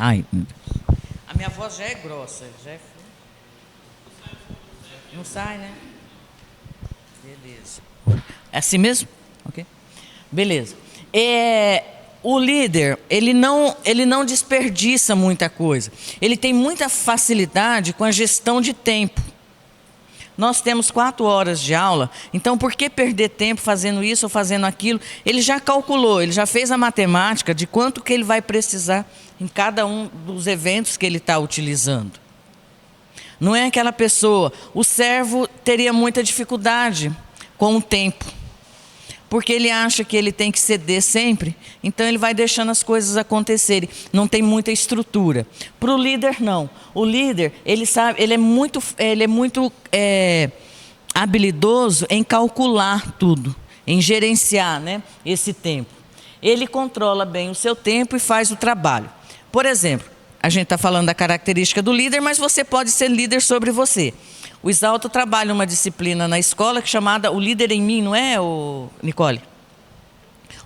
Ai, meu Deus. A minha voz já é grossa. Já é... Não sai, né? Beleza. É assim mesmo? Ok. Beleza. O líder, ele não desperdiça muita coisa. Ele tem muita facilidade com a gestão de tempo. Nós temos 4 horas de aula, então por que perder tempo fazendo isso ou fazendo aquilo? Ele já calculou, ele já fez a matemática de quanto que ele vai precisar em cada um dos eventos que ele está utilizando. Não é aquela pessoa, o servo teria muita dificuldade com o tempo, porque ele acha que ele tem que ceder sempre, então ele vai deixando as coisas acontecerem, não tem muita estrutura. Para o líder, não. O líder, ele sabe, ele é muito habilidoso em calcular tudo, em gerenciar, né, esse tempo. Ele controla bem o seu tempo e faz o trabalho. Por exemplo, a gente está falando da característica do líder, mas você pode ser líder sobre você. O Exalto trabalha uma disciplina na escola que é chamada O Líder em Mim, não é, Nicole?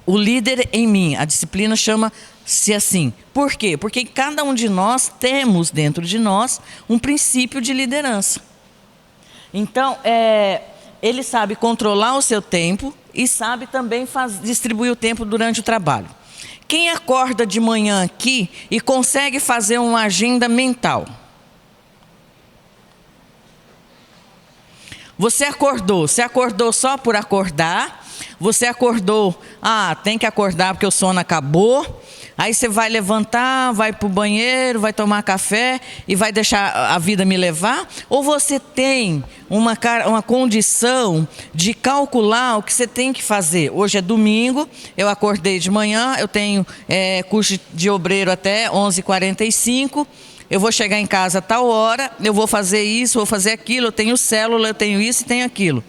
O Líder em Mim. A disciplina chama-se assim. Por quê? Porque cada um de nós temos dentro de nós um princípio de liderança. Então, ele sabe controlar o seu tempo e sabe também distribuir o tempo durante o trabalho. Quem acorda de manhã aqui e consegue fazer uma agenda mental? Você acordou só por acordar, você acordou, tem que acordar porque o sono acabou, aí você vai levantar, vai para o banheiro, vai tomar café e vai deixar a vida me levar? Ou você tem uma condição de calcular o que você tem que fazer? Hoje é domingo, eu acordei de manhã, eu tenho curso de obreiro até 11h45, eu vou chegar em casa a tal hora, eu vou fazer isso, vou fazer aquilo, eu tenho célula, eu tenho isso e tenho aquilo.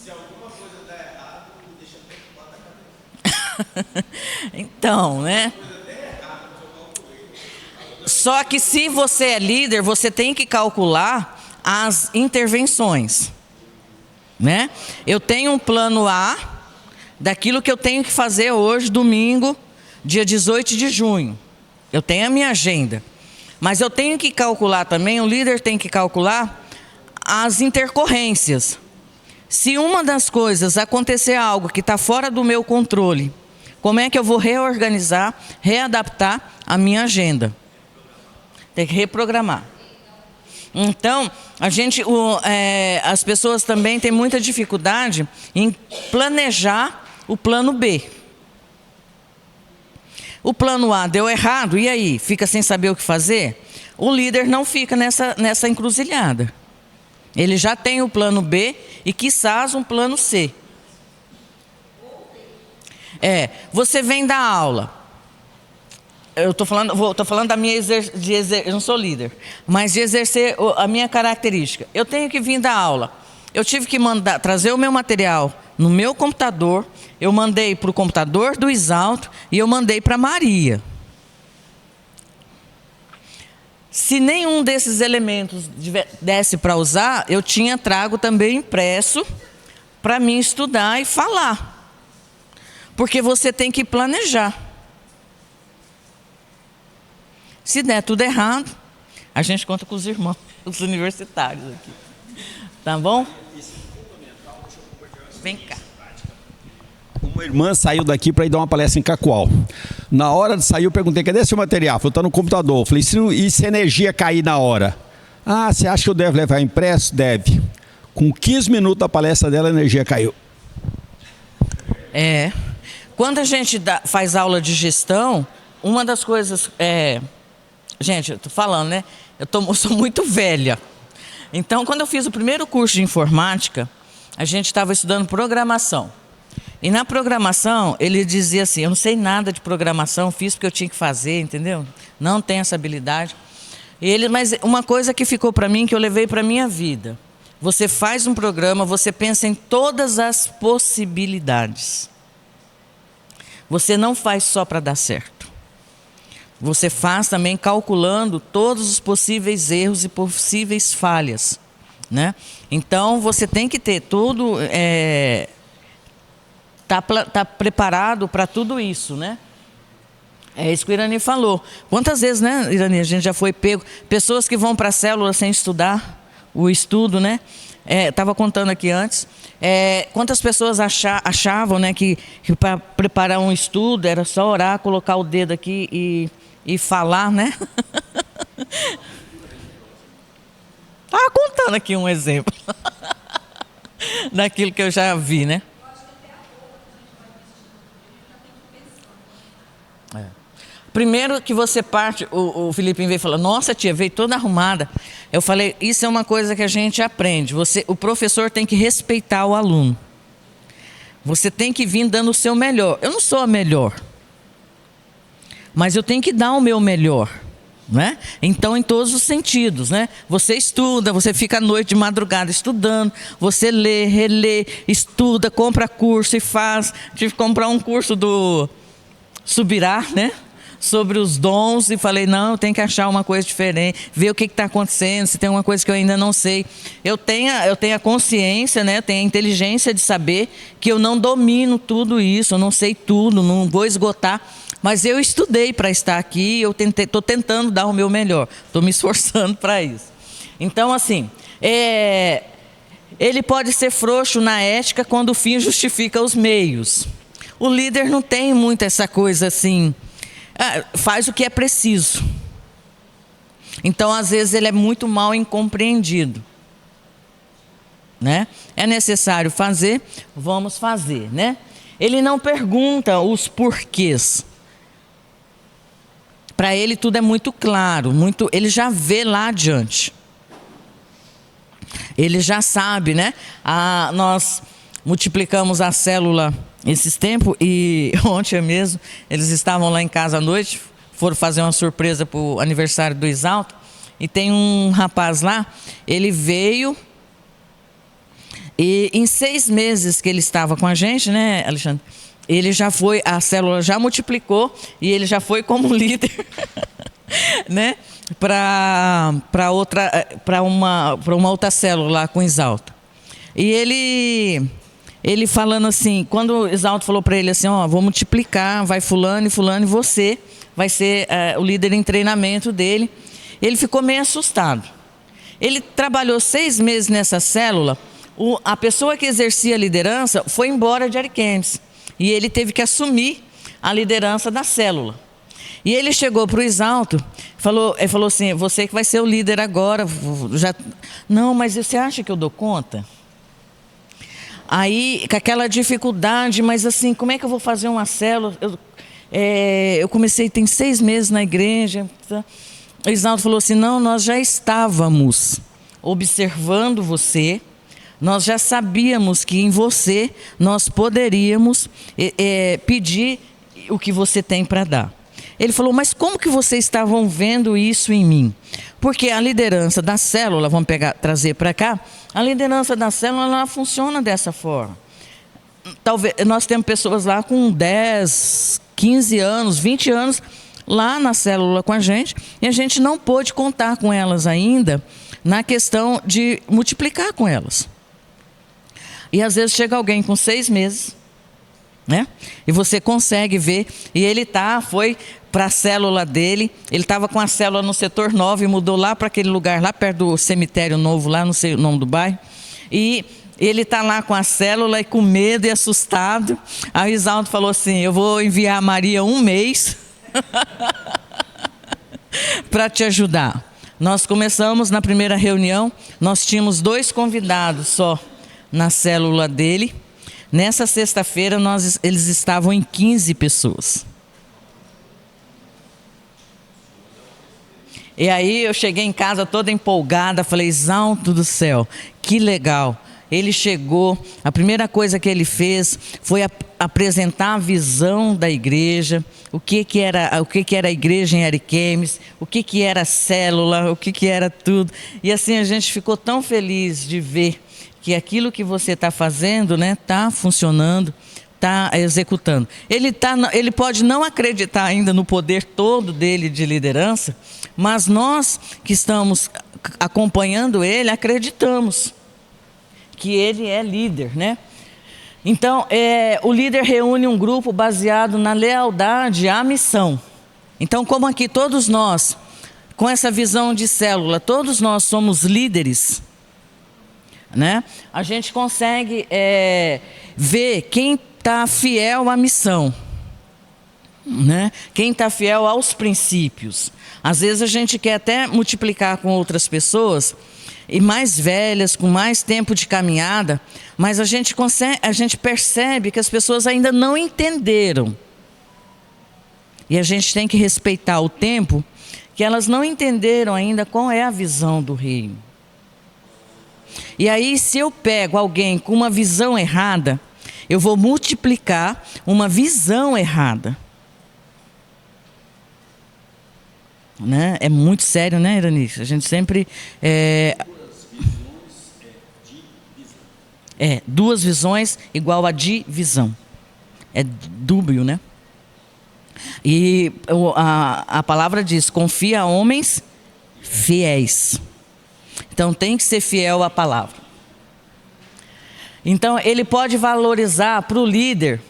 Se alguma coisa der errado, deixa bota a cabeça. Então, né? Só que se você é líder, você tem que calcular as intervenções, né? Eu tenho um plano A daquilo que eu tenho que fazer hoje, domingo, dia 18 de junho. Eu tenho a minha agenda, mas eu tenho que calcular também, o líder tem que calcular as intercorrências. Se uma das coisas acontecer algo que está fora do meu controle, como é que eu vou reorganizar, readaptar a minha agenda? Tem que reprogramar. Então, as pessoas também têm muita dificuldade em planejar o plano B. O plano A deu errado, e aí? Fica sem saber o que fazer? O líder não fica nessa encruzilhada. Ele já tem o plano B e, quiçás, um plano C. Você vem dar aula. Eu estou falando da minha eu não sou líder, mas de exercer a minha característica. Eu tenho que vir dar aula. Eu tive que trazer o meu material no meu computador, eu mandei para o computador do Exalto e eu mandei para Maria. Se nenhum desses elementos desse para usar, eu tinha trago também impresso para mim estudar e falar. Porque você tem que planejar. Se der tudo errado, a gente conta com os irmãos, os universitários aqui. Tá bom? Vem cá. Uma irmã saiu daqui para ir dar uma palestra em Cacoal. Na hora de sair, eu perguntei, cadê seu material? Falou, está no computador. Eu falei, e se a energia cair na hora? Você acha que eu devo levar impresso? Deve. Com 15 minutos da palestra dela, a energia caiu. Quando a gente faz aula de gestão, uma das coisas... Gente, eu estou falando, né? Eu sou muito velha. Então, quando eu fiz o primeiro curso de informática, a gente estava estudando programação. E na programação, ele dizia assim, eu não sei nada de programação, fiz porque eu tinha que fazer, entendeu? Não tenho essa habilidade. Mas uma coisa que ficou para mim, que eu levei para a minha vida. Você faz um programa, você pensa em todas as possibilidades. Você não faz só para dar certo. Você faz também calculando todos os possíveis erros e possíveis falhas, né? Então, você tem que ter tudo... Tá preparado para tudo isso, né? É isso que o Irani falou. Quantas vezes, né, Irani, a gente já foi pego. Pessoas que vão para a célula sem estudar, o estudo, né? Estava contando aqui antes. Quantas pessoas achavam, né, que para preparar um estudo era só orar, colocar o dedo aqui e falar, né? Estava contando aqui um exemplo daquilo que eu já vi, né? Primeiro que você parte, o Felipe veio e falou, nossa tia, veio toda arrumada. Eu falei, isso é uma coisa que a gente aprende. O professor tem que respeitar o aluno. Você tem que vir dando o seu melhor. Eu não sou a melhor, mas eu tenho que dar o meu melhor, né? Então, em todos os sentidos, né? Você estuda, você fica à noite de madrugada estudando, você lê, relê, estuda, compra curso e faz. Tive que comprar um curso do Subirá, né? Sobre os dons, e falei, não, eu tenho que achar uma coisa diferente, ver o que está acontecendo, se tem uma coisa que eu ainda não sei. Eu tenho a consciência, né, eu tenho a inteligência de saber que eu não domino tudo isso, eu não sei tudo, não vou esgotar, mas eu estudei para estar aqui, estou tentando dar o meu melhor, estou me esforçando para isso. Então, assim, ele pode ser frouxo na ética quando o fim justifica os meios. O líder não tem muito essa coisa assim, faz o que é preciso. Então, às vezes, ele é muito mal incompreendido, né? É necessário fazer, vamos fazer, né? Ele não pergunta os porquês. Para ele tudo é muito claro, ele já vê lá adiante. Ele já sabe, né? Nós multiplicamos a célula esses tempos, e ontem mesmo, eles estavam lá em casa à noite, foram fazer uma surpresa para o aniversário do Exalto, e tem um rapaz lá, ele veio, e em 6 meses que ele estava com a gente, né, Alexandre, ele já foi, a célula já multiplicou, e ele já foi como líder, né, para uma outra célula lá com o Exalto. E ele falando assim, quando o Exalto falou para ele assim, vou multiplicar, vai fulano e fulano, e você vai ser o líder em treinamento dele. Ele ficou meio assustado. Ele trabalhou 6 meses nessa célula, a pessoa que exercia a liderança foi embora de Ariquemes, e ele teve que assumir a liderança da célula. E ele chegou para o Exalto, ele falou assim, você que vai ser o líder agora. Não, mas você acha que eu dou conta? Aí, com aquela dificuldade, mas assim, como é que eu vou fazer uma célula? Eu comecei, tem 6 meses na igreja. O Exalto falou assim, não, nós já estávamos observando você, nós já sabíamos que em você nós poderíamos pedir o que você tem para dar. Ele falou, mas como que vocês estavam vendo isso em mim? Porque a liderança da célula, vamos trazer para cá, a liderança da célula, ela funciona dessa forma. Talvez, nós temos pessoas lá com 10, 15 anos, 20 anos, lá na célula com a gente, e a gente não pôde contar com elas ainda, na questão de multiplicar com elas. E às vezes chega alguém com 6 meses, né? E você consegue ver, e ele foi para a célula dele, ele estava com a célula no setor 9 e mudou lá para aquele lugar, lá perto do cemitério novo, lá não sei o nome do bairro, e ele está lá com a célula e com medo e assustado. Aí o Exalto falou assim, eu vou enviar a Maria 1 mês para te ajudar. Nós começamos na primeira reunião, nós tínhamos 2 convidados só na célula dele. Nessa sexta-feira, eles estavam em 15 pessoas. E aí eu cheguei em casa toda empolgada, falei, Exalto do céu, que legal. Ele chegou, a primeira coisa que ele fez foi apresentar a visão da igreja, o que era a igreja em Ariquemes, o que era a célula, o que era tudo. E assim a gente ficou tão feliz de ver que aquilo que você está fazendo, né, está funcionando, está executando. Ele pode não acreditar ainda no poder todo dele de liderança, mas nós que estamos acompanhando ele, acreditamos que ele é líder, né? Então, o líder reúne um grupo baseado na lealdade à missão. Então, como aqui todos nós, com essa visão de célula, todos nós somos líderes, né? A gente consegue ver quem está fiel à missão, né? Quem está fiel aos princípios. Às vezes a gente quer até multiplicar com outras pessoas, e mais velhas, com mais tempo de caminhada, mas a gente percebe que as pessoas ainda não entenderam. E a gente tem que respeitar o tempo que elas não entenderam ainda qual é a visão do reino. E aí, se eu pego alguém com uma visão errada, eu vou multiplicar uma visão errada. Né? É muito sério, né, Iranice? A gente sempre... duas visões igual a divisão. É dúbio, né? E a palavra diz, confia a homens fiéis. Então tem que ser fiel à palavra. Então ele pode valorizar para o líder.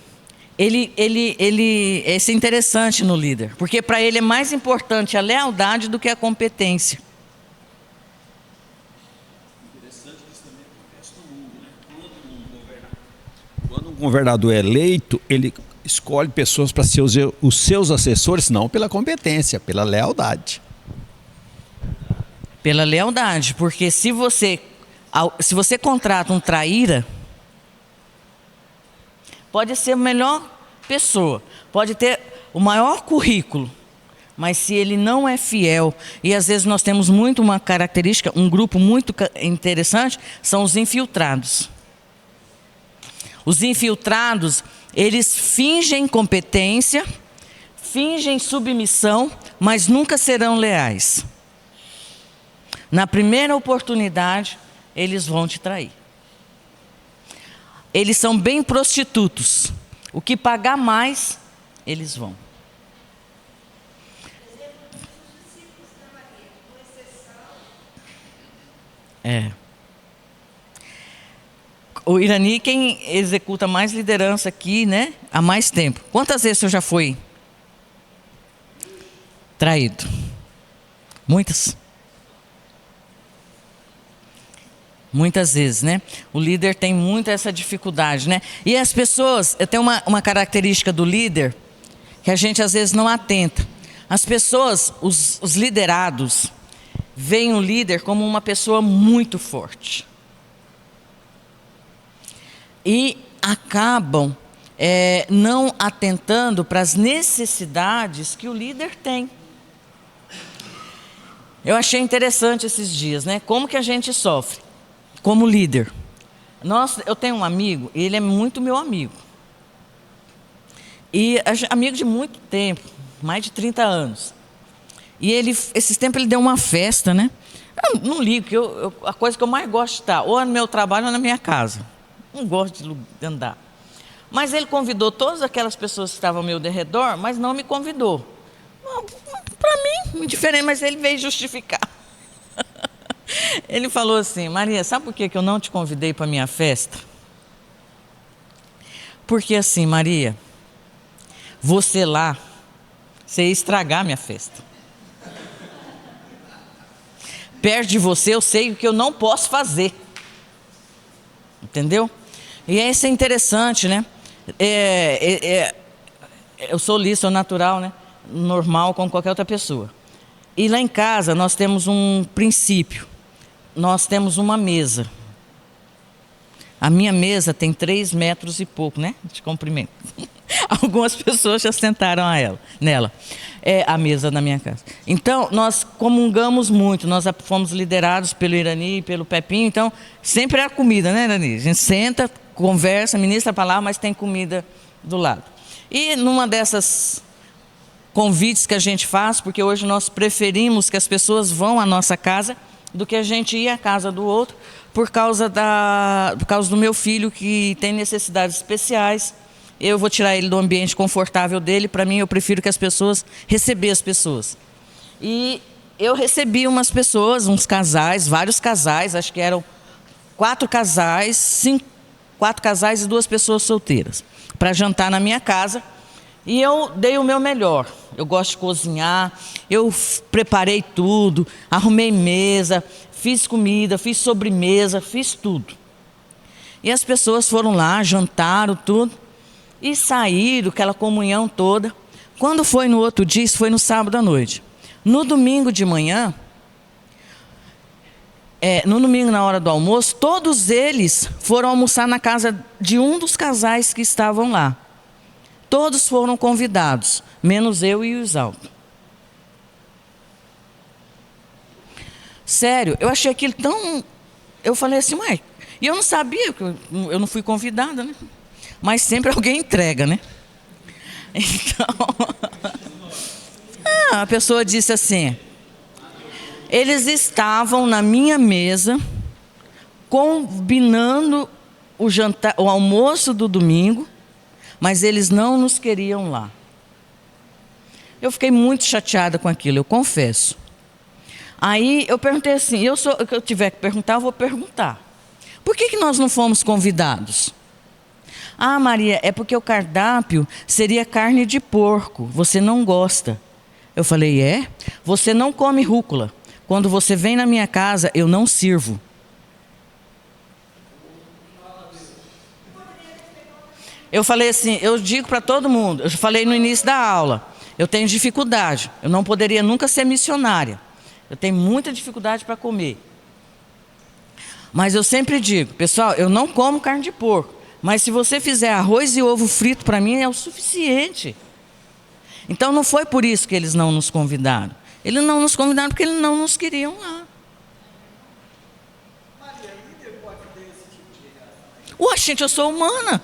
Isso é interessante no líder, porque para ele é mais importante a lealdade do que a competência. Interessante que isso também acontece no mundo, né? Quando um governador é eleito, ele escolhe pessoas para ser os seus assessores, não pela competência, pela lealdade. Pela lealdade, porque se você contrata um traíra, pode ser a melhor pessoa, pode ter o maior currículo, mas se ele não é fiel, e às vezes nós temos muito uma característica, um grupo muito interessante, são os infiltrados. Os infiltrados, eles fingem competência, fingem submissão, mas nunca serão leais. Na primeira oportunidade, eles vão te trair. Eles são bem prostitutos. O que pagar mais, eles vão. O Irani, quem executa mais liderança aqui, né? Há mais tempo. Quantas vezes você já foi traído? Muitas. Muitas vezes, né? O líder tem muito essa dificuldade, né? E as pessoas, tem uma característica do líder que a gente às vezes não atenta. As pessoas, os liderados, veem o líder como uma pessoa muito forte. E acabam não atentando para as necessidades que o líder tem. Eu achei interessante esses dias, né? Como que a gente sofre como líder. Eu tenho um amigo, ele é muito meu amigo. E amigo de muito tempo, mais de 30 anos. E esses tempos ele deu uma festa, né? Eu não ligo, a coisa que eu mais gosto de estar, ou é no meu trabalho ou na minha casa. Não gosto de andar. Mas ele convidou todas aquelas pessoas que estavam ao meu derredor, mas não me convidou. Para mim, indiferente, mas ele veio justificar. Ele falou assim: Maria, sabe por que eu não te convidei para a minha festa? Porque assim, Maria, você lá, você ia estragar a minha festa. Perto de você eu sei o que eu não posso fazer. Entendeu? E isso é interessante, né? Eu sou liso, sou natural, né? Normal como qualquer outra pessoa. E lá em casa nós temos um princípio. Nós temos uma mesa. A minha mesa tem 3 metros e pouco, né? De comprimento. Algumas pessoas já sentaram nela. É a mesa da minha casa. Então, nós comungamos muito. Nós fomos liderados pelo Irani e pelo Pepinho. Então, sempre há comida, né, Irani? A gente senta, conversa, ministra a palavra, mas tem comida do lado. E numa dessas convites que a gente faz, porque hoje nós preferimos que as pessoas vão à nossa casa do que a gente ir à casa do outro, por causa do meu filho que tem necessidades especiais. Eu vou tirar ele do ambiente confortável dele. Para mim, eu prefiro que receber as pessoas. E eu recebi umas pessoas, uns casais, vários casais, acho que eram 4 casais, 4 casais e 2 pessoas solteiras, para jantar na minha casa. E eu dei o meu melhor. Eu gosto de cozinhar, eu preparei tudo, arrumei mesa, fiz comida, fiz sobremesa, fiz tudo. E as pessoas foram lá, jantaram tudo e saíram, aquela comunhão toda. Quando foi no outro dia, isso foi no sábado à noite. No domingo de manhã, no domingo na hora do almoço, todos eles foram almoçar na casa de um dos casais que estavam lá. Todos foram convidados, menos eu e o Isalto. Sério, eu achei aquilo tão... Eu falei assim, uai, e eu não sabia, eu não fui convidada, né? Mas sempre alguém entrega, né? Então, a pessoa disse assim, eles estavam na minha mesa, combinando o jantar, o almoço do domingo, mas eles não nos queriam lá. Eu fiquei muito chateada com aquilo, eu confesso. Aí eu perguntei assim, se eu tiver que perguntar, eu vou perguntar. Por que nós não fomos convidados? Ah, Maria, é porque o cardápio seria carne de porco, você não gosta. Eu falei, Você não come rúcula. Quando você vem na minha casa, eu não sirvo. Eu falei assim, eu digo para todo mundo, eu falei no início da aula, eu tenho dificuldade, eu não poderia nunca ser missionária. Eu tenho muita dificuldade para comer. Mas eu sempre digo, pessoal, eu não como carne de porco, mas se você fizer arroz e ovo frito para mim é o suficiente. Então não foi por isso que eles não nos convidaram. Eles não nos convidaram porque eles não nos queriam lá. Ué, gente, eu sou humana.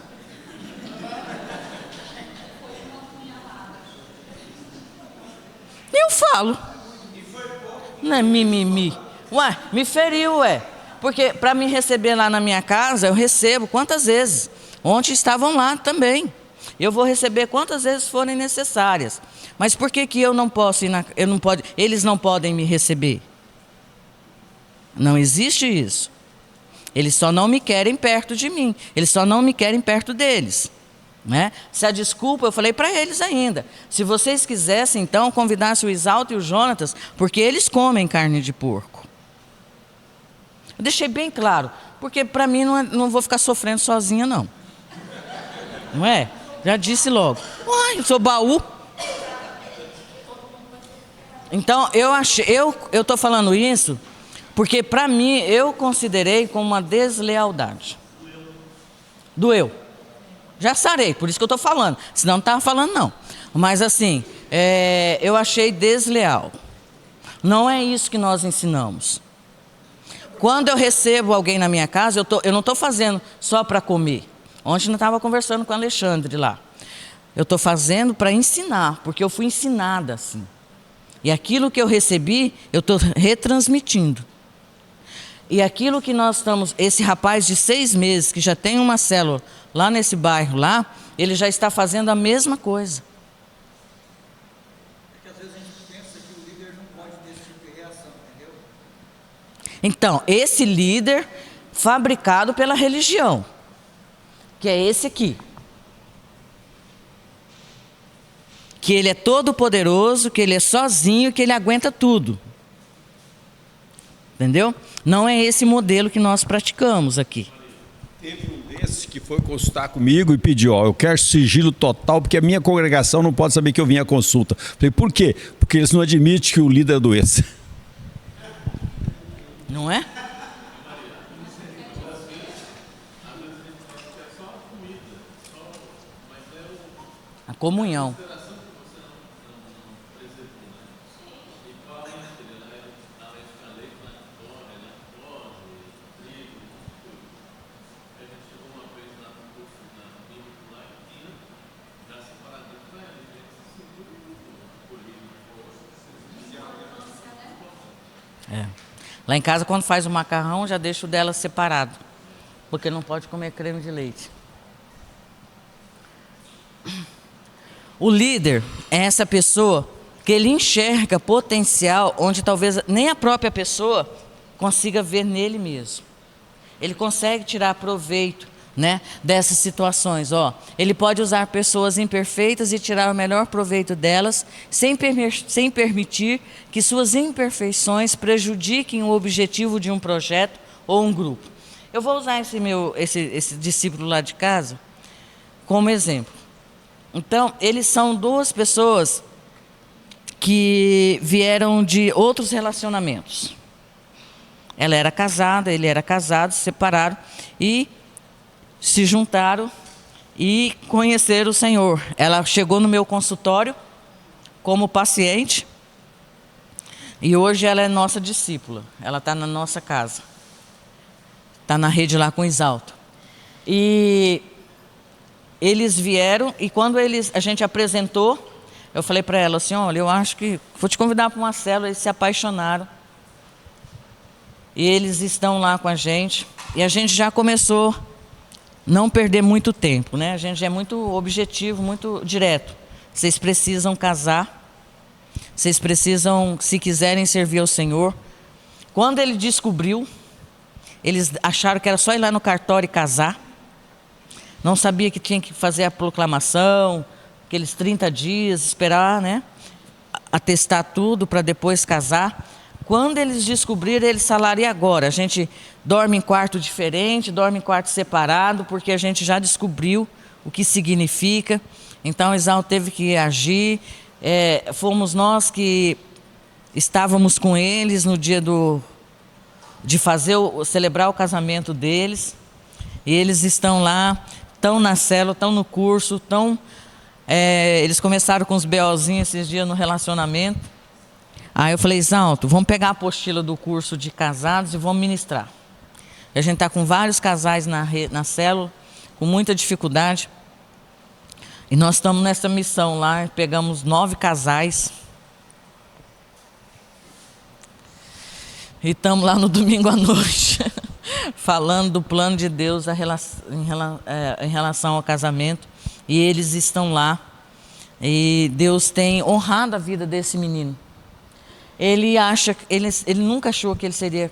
Eu falo. Não é mimimi. Ué, me feriu, Porque para me receber lá na minha casa, eu recebo quantas vezes? Ontem estavam lá também. Eu vou receber quantas vezes forem necessárias. Mas por que eu não posso ir eles não podem me receber? Não existe isso. Eles só não me querem perto de mim. Eles só não me querem perto deles. Né? Se a desculpa, eu falei para eles ainda, se vocês quisessem então convidassem o Isalto e o Jonatas, porque eles comem carne de porco. Eu deixei bem claro, porque para mim não vou ficar sofrendo sozinha não. Não é? Já disse logo. Uai, eu sou baú. Então eu estou falando isso porque para mim eu considerei como uma deslealdade. Doeu. Já sarei, por isso que eu estou falando. Senão não estava falando, não. Mas assim, eu achei desleal. Não é isso que nós ensinamos. Quando eu recebo alguém na minha casa, eu não estou fazendo só para comer. Ontem eu estava conversando com o Alexandre lá. Eu estou fazendo para ensinar, porque eu fui ensinada assim. E aquilo que eu recebi, eu estou retransmitindo. E aquilo que nós estamos... Esse rapaz de 6 meses, que já tem uma célula lá nesse bairro lá, ele já está fazendo a mesma coisa. Porque às vezes a gente pensa que o líder não pode ter esse tipo de reação, entendeu? Então, esse líder fabricado pela religião, que é esse aqui. Que ele é todo poderoso, que ele é sozinho, que ele aguenta tudo. Entendeu? Não é esse modelo que nós praticamos aqui. Teve um desses que foi consultar comigo e pediu, eu quero sigilo total, porque a minha congregação não pode saber que eu vim à consulta. Falei, por quê? Porque eles não admitem que o líder adoeça. Não é? A comunhão. Lá em casa, quando faz o macarrão, já deixo o dela separado, porque não pode comer creme de leite. O líder é essa pessoa que ele enxerga potencial onde talvez nem a própria pessoa consiga ver nele mesmo. Ele consegue tirar proveito né, dessas situações. Ó, ele pode usar pessoas imperfeitas e tirar o melhor proveito delas, sem permitir que suas imperfeições prejudiquem o objetivo de um projeto ou um grupo. Eu vou usar esse discípulo lá de casa como exemplo. Então, eles são duas pessoas que vieram de outros relacionamentos. Ela era casada, ele era casado, se separaram e se juntaram e conheceram o Senhor. Ela chegou no meu consultório como paciente e hoje ela é nossa discípula. Ela está na nossa casa. Está na rede lá com o Exalto. E eles vieram e quando a gente apresentou, eu falei para ela assim, olha, eu acho que vou te convidar para uma célula. Eles se apaixonaram. E eles estão lá com a gente. E a gente já começou a não perder muito tempo, né? A gente já é muito objetivo, muito direto. Vocês precisam casar. Vocês precisam, se quiserem servir ao Senhor. Quando ele descobriu, eles acharam que era só ir lá no cartório e casar. Não sabia que tinha que fazer a proclamação, aqueles 30 dias, esperar, né? Atestar tudo para depois casar. Quando eles descobriram, eles falaram, e agora? A gente dorme em quarto diferente, dorme em quarto separado, porque a gente já descobriu o que significa. Então, o Exalto teve que agir. Fomos nós que estávamos com eles no dia de celebrar o casamento deles. E eles estão lá, estão na célula, estão no curso, eles começaram com os BOzinhos esses dias no relacionamento. Aí eu falei, Exalto, vamos pegar a apostila do curso de casados e vamos ministrar. A gente está com vários casais na célula, com muita dificuldade. E nós estamos nessa missão lá, pegamos 9 casais. E estamos lá no domingo à noite, falando do plano de Deus em relação ao casamento. E eles estão lá. E Deus tem honrado a vida desse menino. Ele nunca achou que ele seria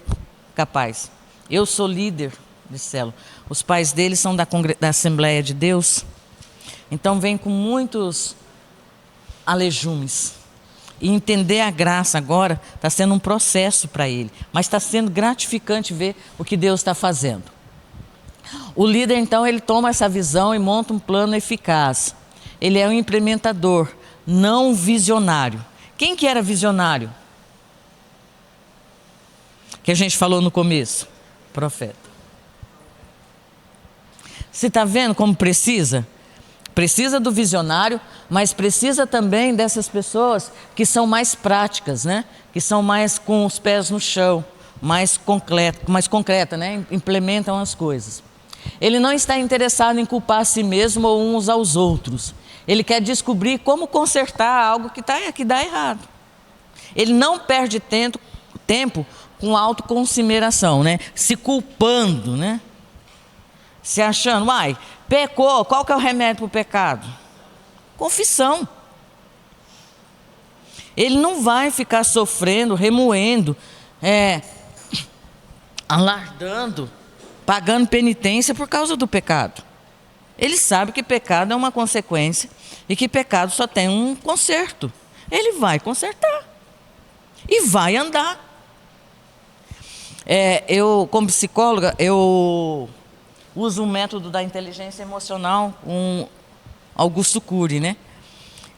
capaz. Eu sou líder de célula. Os pais dele são da Assembleia de Deus. Então vem com muitos alejumes. E entender a graça agora está sendo um processo para ele. Mas está sendo gratificante ver o que Deus está fazendo. O líder, então, ele toma essa visão e monta um plano eficaz. Ele é um implementador, não visionário. Quem que era visionário? Que a gente falou no começo? Profeta. Você está vendo como precisa? Precisa do visionário, mas precisa também dessas pessoas que são mais práticas, né? Que são mais com os pés no chão, mais concreta, né? Implementam as coisas. Ele não está interessado em culpar a si mesmo ou uns aos outros. Ele quer descobrir como consertar algo que dá errado. Ele não perde tempo com autoconsideração, né? Se culpando, né? Se achando, pecou, qual que é o remédio para o pecado? Confissão. Ele não vai ficar sofrendo, remoendo, alardando, pagando penitência por causa do pecado. Ele sabe que pecado é uma consequência e que pecado só tem um conserto. Ele vai consertar e vai andar. Eu, como psicóloga, eu uso um método da inteligência emocional, Augusto Cury, né?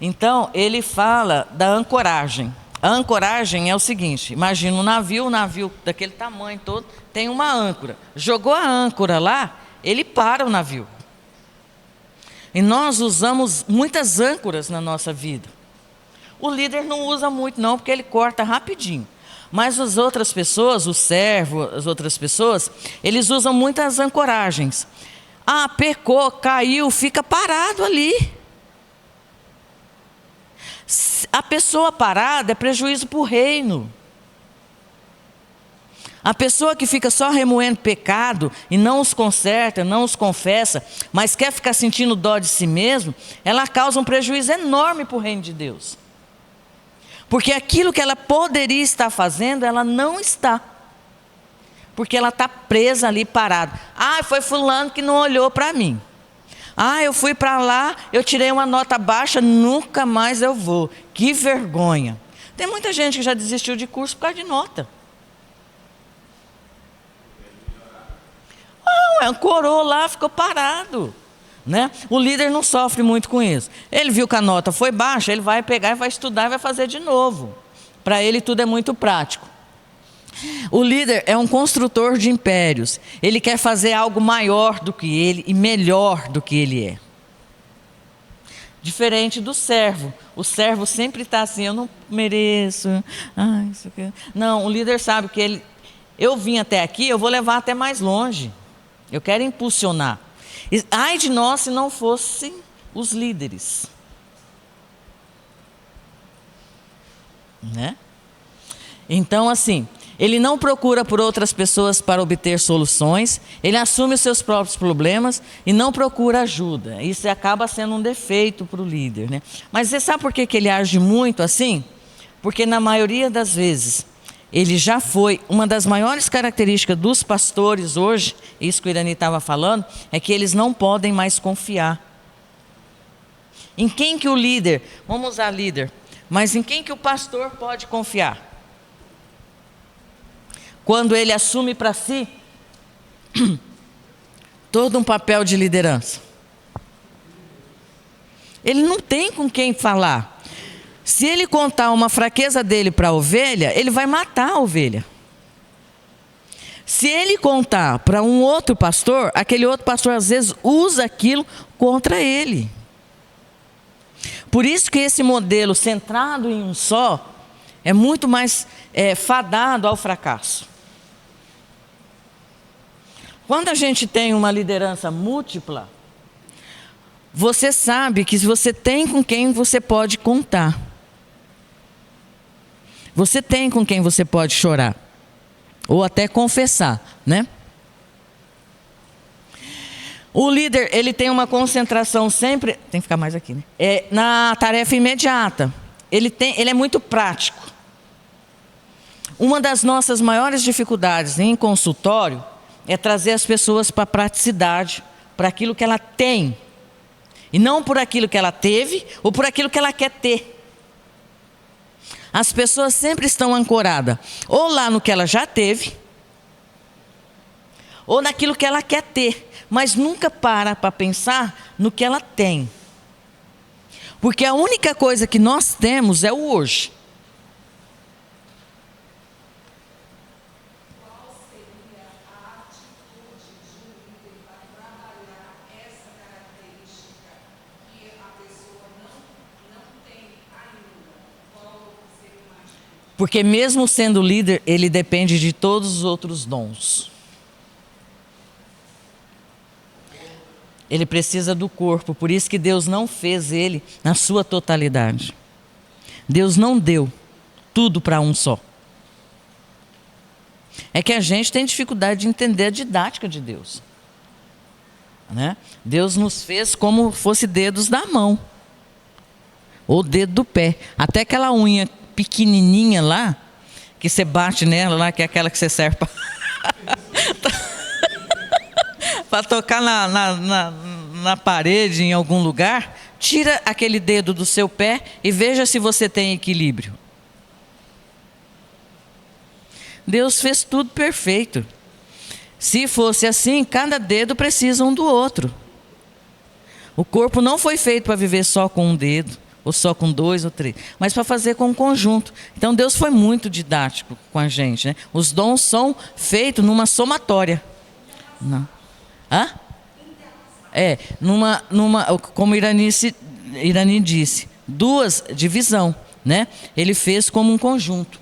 Então, ele fala da ancoragem. A ancoragem é o seguinte, imagina um navio daquele tamanho todo, tem uma âncora. Jogou a âncora lá, ele para o navio. E nós usamos muitas âncoras na nossa vida. O líder não usa muito não, porque ele corta rapidinho. Mas as outras pessoas, o servo, as outras pessoas, eles usam muitas ancoragens. Pecou, caiu, fica parado ali. A pessoa parada é prejuízo para o reino. A pessoa que fica só remoendo pecado e não os conserta, não os confessa, mas quer ficar sentindo dó de si mesmo, ela causa um prejuízo enorme para o reino de Deus. Porque aquilo que ela poderia estar fazendo, ela não está. Porque ela está presa ali, parada. Ah, foi fulano que não olhou para mim. Ah, eu fui para lá, eu tirei uma nota baixa, nunca mais eu vou. Que vergonha. Tem muita gente que já desistiu de curso por causa de nota. Não, ancorou lá, ficou parado. Né? O líder não sofre muito com isso. Ele viu que a nota foi baixa, ele vai pegar e vai estudar e vai fazer de novo. Para ele tudo é muito prático. O líder é um construtor de impérios. Ele quer fazer algo maior do que ele e melhor do que ele é. Diferente do servo. O servo sempre está assim, eu não mereço. Ah, isso aqui. Não, o líder sabe que eu vim até aqui, eu vou levar até mais longe. Eu quero impulsionar. Ai de nós se não fossem os líderes. Né? Então, assim, ele não procura por outras pessoas para obter soluções, ele assume os seus próprios problemas e não procura ajuda. Isso acaba sendo um defeito para o líder. Né? Mas você sabe por que ele age muito assim? Porque na maioria das vezes, ele já foi, uma das maiores características dos pastores hoje, isso que o Irani estava falando, é que eles não podem mais confiar. Em quem que o líder, vamos usar líder, mas em quem que o pastor pode confiar? Quando ele assume para si todo um papel de liderança. Ele não tem com quem falar. Se ele contar uma fraqueza dele para a ovelha, ele vai matar a ovelha. Se ele contar para um outro pastor, aquele outro pastor às vezes usa aquilo contra ele. Por isso que esse modelo centrado em um só é muito mais fadado ao fracasso. Quando a gente tem uma liderança múltipla, você sabe que você tem com quem você pode contar. Você tem com quem você pode chorar. Ou até confessar, né? O líder, ele tem uma concentração sempre... Tem que ficar mais aqui, né? Na tarefa imediata. Ele é muito prático. Uma das nossas maiores dificuldades em consultório é trazer as pessoas para a praticidade, para aquilo que ela tem. E não por aquilo que ela teve ou por aquilo que ela quer ter. As pessoas sempre estão ancoradas ou lá no que ela já teve, ou naquilo que ela quer ter, mas nunca para pensar no que ela tem. Porque a única coisa que nós temos é o hoje. Qual seria a atitude de um líder para trabalhar essa característica que a pessoa não tem ainda? Qual seria uma atitude? Porque mesmo sendo líder, ele depende de todos os outros dons. Ele precisa do corpo, por isso que Deus não fez ele na sua totalidade. Deus não deu tudo para um só. É que a gente tem dificuldade de entender a didática de Deus. Né? Deus nos fez como fosse dedos da mão. Ou dedo do pé. Até aquela unha pequenininha lá, que você bate nela lá, que é aquela que você serve para tocar na parede em algum lugar, tira aquele dedo do seu pé e veja se você tem equilíbrio. Deus fez tudo perfeito. Se fosse assim, cada dedo precisa um do outro. O corpo não foi feito para viver só com um dedo, ou só com 2 ou 3, mas para fazer com um conjunto. Então Deus foi muito didático com a gente. Né? Os dons são feitos numa somatória. Não. Hã? Como Irani disse, 2 divisão, né? Ele fez como um conjunto.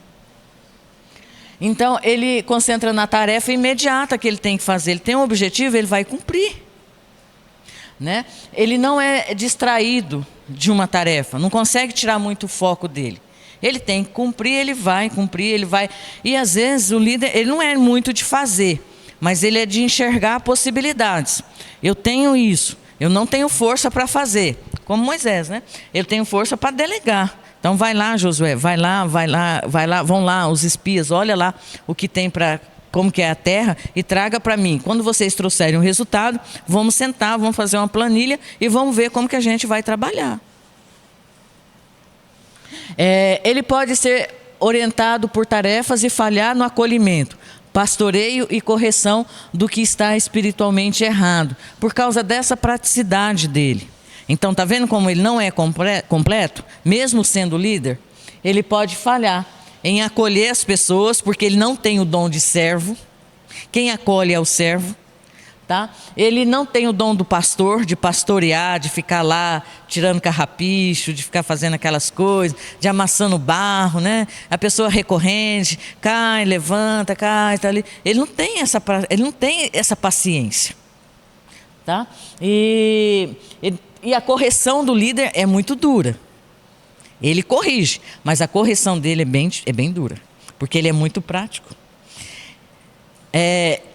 Então, ele concentra na tarefa imediata que ele tem que fazer. Ele tem um objetivo, ele vai cumprir. Né? Ele não é distraído de uma tarefa, não consegue tirar muito o foco dele. Ele tem que cumprir, ele vai cumprir, ele vai... E às vezes o líder, ele não é muito de fazer, mas ele é de enxergar possibilidades. Eu tenho isso, eu não tenho força para fazer, como Moisés, né? Eu tenho força para delegar. Então vai lá, Josué, vai lá, vão lá os espias, olha lá o que tem para como que é a terra e traga para mim. Quando vocês trouxerem o resultado, vamos sentar, vamos fazer uma planilha e vamos ver como que a gente vai trabalhar. Ele pode ser orientado por tarefas e falhar no acolhimento, pastoreio e correção do que está espiritualmente errado, por causa dessa praticidade dele. Então, está vendo como ele não é completo? Mesmo sendo líder, ele pode falhar em acolher as pessoas, porque ele não tem o dom de servo. Quem acolhe é o servo. Tá? Ele não tem o dom do pastor, de pastorear, de ficar lá tirando carrapicho, de ficar fazendo aquelas coisas, de amassando barro, né? A pessoa recorrente, cai, levanta, cai, tá ali. Ele não tem essa paciência. Tá? E a correção do líder é muito dura. Ele corrige, mas a correção dele é bem dura, porque ele é muito prático.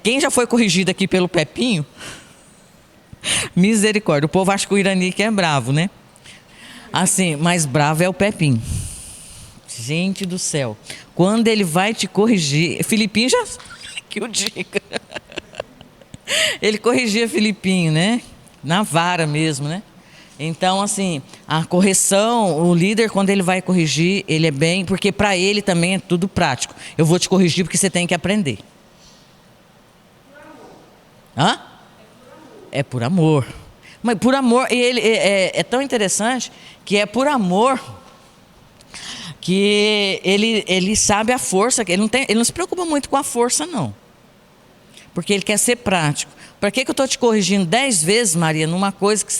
Quem já foi corrigido aqui pelo Pepinho? Misericórdia. O povo acha que o Irani que é bravo, né? Assim, mas bravo é o Pepinho. Gente do céu. Quando ele vai te corrigir... Filipinho já... que o diga. Ele corrigia Filipinho, né? Na vara mesmo, né? Então, assim, a correção, o líder, quando ele vai corrigir, ele é bem... Porque para ele também é tudo prático. Eu vou te corrigir porque você tem que aprender. Hã? É por amor. Mas por amor, e ele é tão interessante que é por amor que ele sabe a força, ele não se preocupa muito com a força, não. Porque ele quer ser prático. Para que eu estou te corrigindo 10 vezes, Maria, numa coisa que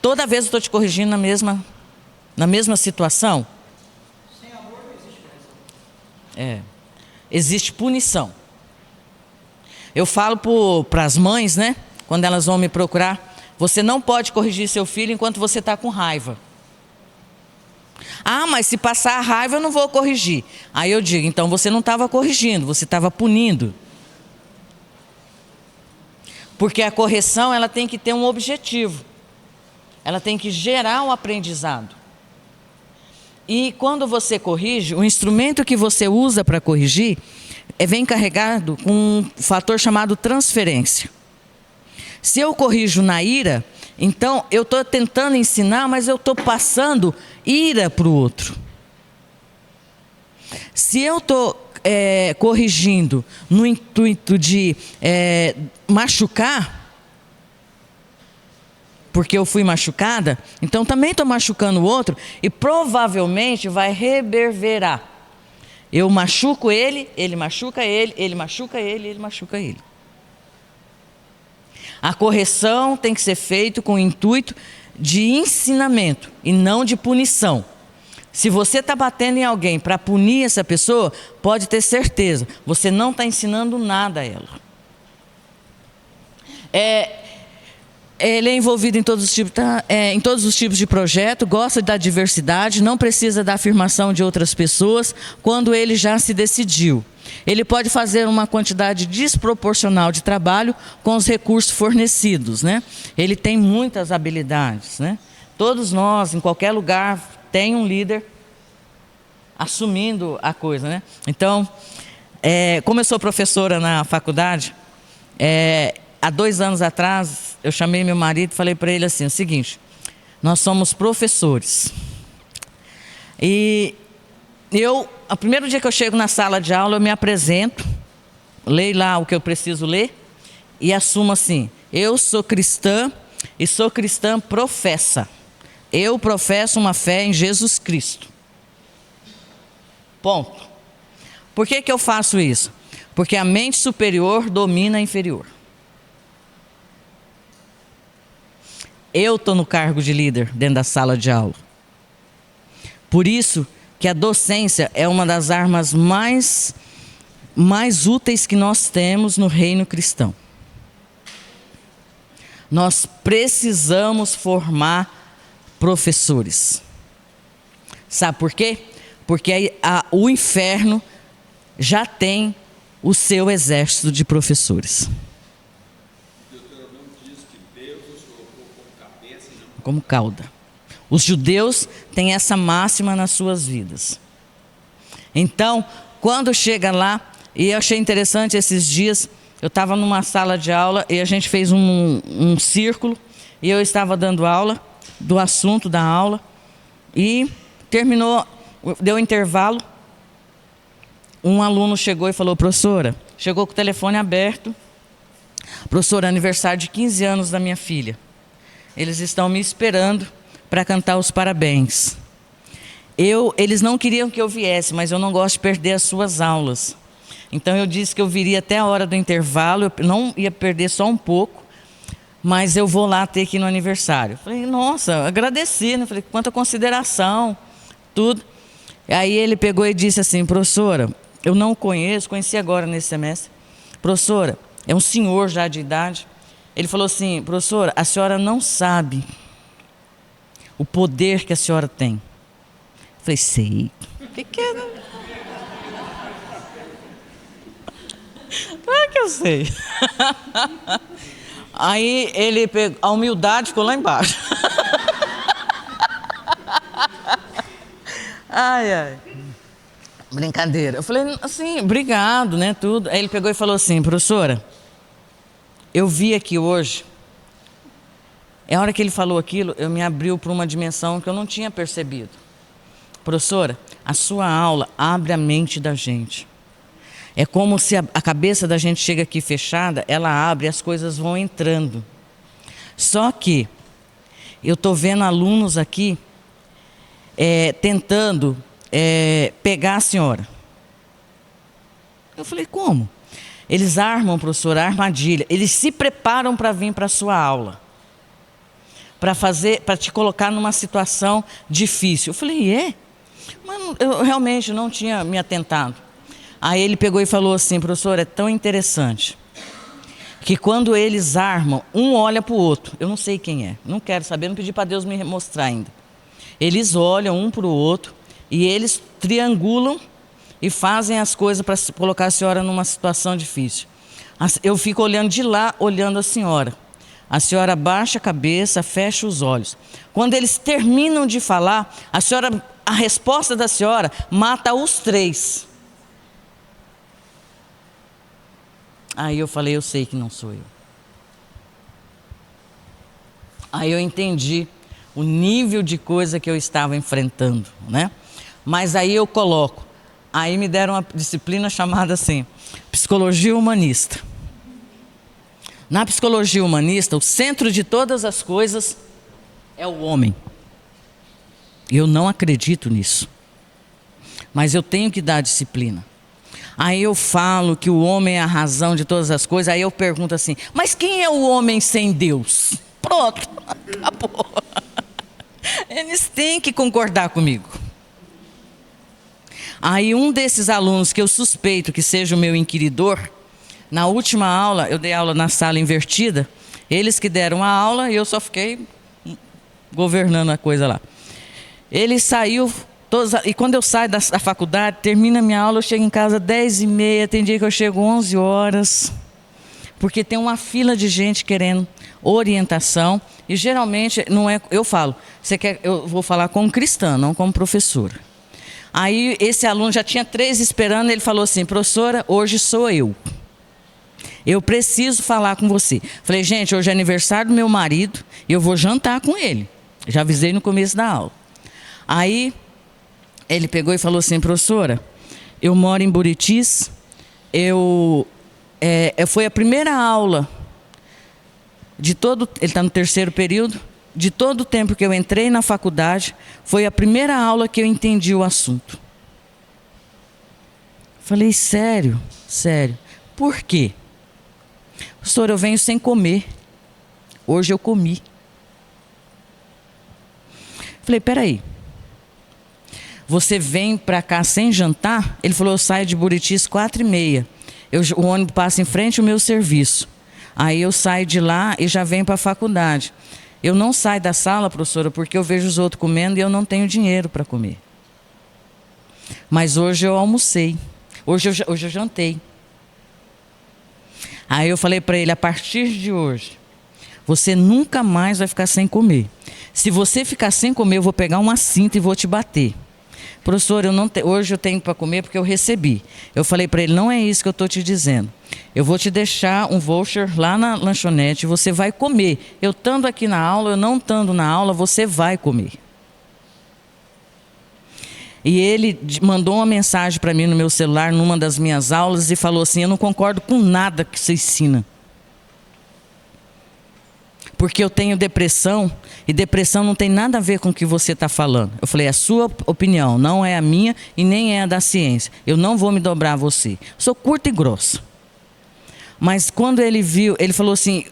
toda vez eu estou te corrigindo na mesma situação? Sem amor não existe correção. Existe punição. Eu falo para as mães, né? Quando elas vão me procurar, você não pode corrigir seu filho enquanto você está com raiva. Ah, mas se passar a raiva eu não vou corrigir. Aí eu digo, então você não estava corrigindo, você estava punindo. Porque a correção, ela tem que ter um objetivo. Ela tem que gerar um aprendizado. E quando você corrige, o instrumento que você usa para corrigir vem carregado com um fator chamado transferência. Se eu corrijo na ira, então eu estou tentando ensinar, mas eu estou passando ira para o outro. Se eu estou corrigindo no intuito de machucar, porque eu fui machucada, então também estou machucando o outro e provavelmente vai reverberar. Eu machuco ele, ele machuca ele, ele machuca ele, ele machuca ele. A correção tem que ser feita com o intuito de ensinamento e não de punição. Se você está batendo em alguém para punir essa pessoa, pode ter certeza, você não está ensinando nada a ela. Ele é envolvido em todos os tipos de projeto, gosta da diversidade, não precisa da afirmação de outras pessoas quando ele já se decidiu. Ele pode fazer uma quantidade desproporcional de trabalho com os recursos fornecidos, né? Ele tem muitas habilidades, né? Todos nós, em qualquer lugar, tem um líder assumindo a coisa, né? Então, como eu sou professora na faculdade, há 2 anos atrás, eu chamei meu marido e falei para ele assim, o seguinte, nós somos professores. E o primeiro dia que eu chego na sala de aula, eu me apresento, leio lá o que eu preciso ler e assumo assim, eu sou cristã e sou cristã professa. Eu professo uma fé em Jesus Cristo. Ponto. Por que eu faço isso? Porque a mente superior domina a inferior. Eu estou no cargo de líder dentro da sala de aula. Por isso que a docência é uma das armas mais úteis que nós temos no reino cristão. Nós precisamos formar professores. Sabe por quê? Porque o inferno já tem o seu exército de professores. Como cauda. Os judeus têm essa máxima nas suas vidas. Então, quando chega lá, E eu achei interessante esses dias, eu estava numa sala de aula e a gente fez um círculo e eu estava dando aula do assunto da aula e terminou, deu intervalo, um aluno chegou e falou, professora, chegou com o telefone aberto, professora, aniversário de 15 anos da minha filha, eles estão me esperando para cantar os parabéns. Eles não queriam que eu viesse, mas eu não gosto de perder as suas aulas. Então eu disse que eu viria até a hora do intervalo, eu não ia perder só um pouco, mas eu vou lá ter que ir no aniversário. Falei, nossa, agradeci, né? Falei, quanta consideração, tudo. Aí ele pegou e disse assim, professora, eu não o conheço, conheci agora nesse semestre. Professora, é um senhor já de idade. Ele falou assim, professora, a senhora não sabe o poder que a senhora tem. Falei, sei. O que é? Claro que eu sei. Aí ele pegou, a humildade ficou lá embaixo. Ai, ai. Brincadeira. Eu falei, assim, obrigado, né, tudo. Aí ele pegou e falou assim, professora, eu vi aqui hoje. A hora que ele falou aquilo, eu me abriu para uma dimensão que eu não tinha percebido. Professora, a sua aula abre a mente da gente. É como se a cabeça da gente chega aqui fechada, ela abre e as coisas vão entrando. Só que eu estou vendo alunos aqui tentando pegar a senhora. Eu falei, como? Eles armam, professora, a armadilha. Eles se preparam para vir para a sua aula. Para te colocar numa situação difícil. Eu falei, mas eu realmente não tinha me atentado. Aí ele pegou e falou assim, professor, é tão interessante que quando eles armam, um olha para o outro. Eu não sei quem é, não quero saber, não pedi para Deus me mostrar ainda. Eles olham um para o outro e eles triangulam e fazem as coisas para colocar a senhora numa situação difícil. Eu fico olhando de lá, olhando a senhora. A senhora baixa a cabeça, fecha os olhos. Quando eles terminam de falar, a resposta da senhora mata os três. Aí eu falei, eu sei que não sou eu. Aí eu entendi o nível de coisa que eu estava enfrentando, né? Mas aí eu coloco. Aí me deram uma disciplina chamada assim, psicologia humanista. Na psicologia humanista, o centro de todas as coisas é o homem. Eu não acredito nisso. Mas eu tenho que dar disciplina. Aí eu falo que o homem é a razão de todas as coisas. Aí eu pergunto assim, mas quem é o homem sem Deus? Pronto, acabou. Eles têm que concordar comigo. Aí um desses alunos que eu suspeito que seja o meu inquiridor, na última aula, eu dei aula na sala invertida, eles que deram a aula e eu só fiquei governando a coisa lá. Ele saiu, e quando eu saio da faculdade, termina a minha aula, eu chego em casa 10h30, tem dia que eu chego 11 horas, porque tem uma fila de gente querendo orientação, e geralmente, não é, eu falo, eu vou falar como cristã, não como professora. Aí esse aluno já tinha 3 esperando, ele falou assim, professora, hoje sou eu. Eu preciso falar com você. Falei, gente, hoje é aniversário do meu marido e eu vou jantar com ele. Já avisei no começo da aula. Aí ele pegou e falou assim, professora, eu moro em Buritis, foi a primeira aula de todo, ele está no 3º período, de todo o tempo que eu entrei na faculdade, foi a primeira aula que eu entendi o assunto. Falei, sério, sério. Por quê? Professor, eu venho sem comer. Hoje eu comi. Falei, peraí. Você vem para cá sem jantar? Ele falou, eu saio de Buritis 4h30. O ônibus passa em frente ao meu serviço. Aí eu saio de lá e já venho para a faculdade. Eu não saio da sala, professora, porque eu vejo os outros comendo e eu não tenho dinheiro para comer. Mas hoje eu almocei. Hoje eu jantei. Aí eu falei para ele, a partir de hoje, você nunca mais vai ficar sem comer. Se você ficar sem comer, eu vou pegar uma cinta e vou te bater. professor, hoje eu tenho para comer porque eu recebi. Eu falei para ele, não é isso que eu estou te dizendo. Eu vou te deixar um voucher lá na lanchonete, você vai comer. Eu estando aqui na aula, eu não estando na aula, você vai comer. E ele mandou uma mensagem para mim no meu celular, numa das minhas aulas, e falou assim, eu não concordo com nada que você ensina. Porque eu tenho depressão, e depressão não tem nada a ver com o que você está falando. Eu falei, é a sua opinião, não é a minha e nem é a da ciência. Eu não vou me dobrar a você. Sou curta e grossa. Mas quando ele viu, ele falou assim,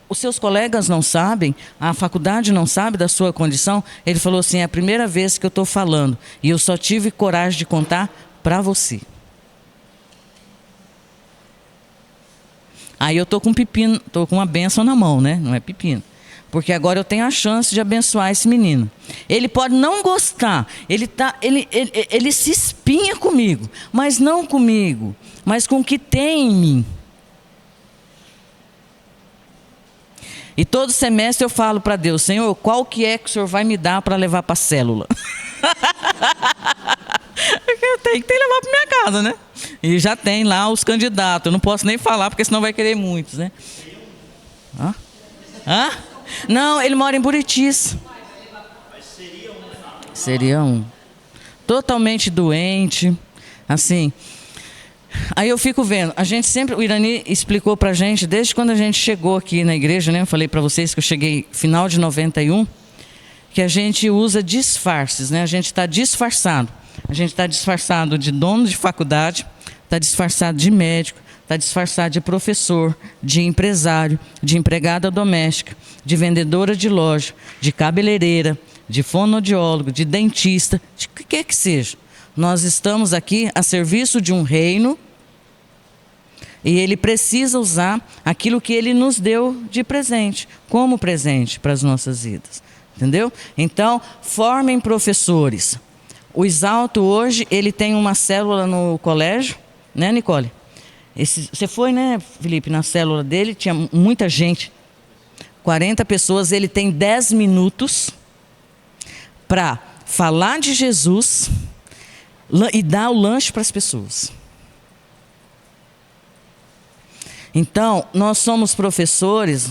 os seus colegas não sabem, a faculdade não sabe da sua condição? Ele falou assim, é a primeira vez que eu estou falando, e eu só tive coragem de contar para você. Aí eu estou com um pepino, estou com uma bênção na mão, né? Não é pepino. Porque agora eu tenho a chance de abençoar esse menino. Ele pode não gostar, ele se espinha comigo, mas não comigo, mas com o que tem em mim. E todo semestre eu falo para Deus, Senhor, qual que é que o Senhor vai me dar para levar para a célula? Eu tenho que levar para minha casa, né? E já tem lá os candidatos. Eu não posso nem falar, porque senão vai querer muitos, né? Hã? Hã? Não, ele mora em Buritis. Seria um. Totalmente doente. Assim. Aí eu fico vendo. A gente sempre... O Irani explicou pra gente, desde quando a gente chegou aqui na igreja, né? Eu falei para vocês que eu cheguei final de 91, que a gente usa disfarces, né? A gente está disfarçado. A gente está disfarçado de dono de faculdade, está disfarçado de médico, está disfarçado de professor, de empresário, de empregada doméstica, de vendedora de loja, de cabeleireira, de fonoaudiólogo, de dentista, de o que quer que seja. Nós estamos aqui a serviço de um reino e ele precisa usar aquilo que ele nos deu de presente, como presente para as nossas vidas. Entendeu? Então, formem professores. O Exalto hoje, ele tem uma célula no colégio, né, Nicole? Você foi, né, Felipe, na célula dele, tinha muita gente, 40 pessoas, ele tem 10 minutos para falar de Jesus e dar o lanche para as pessoas. Então, nós somos professores,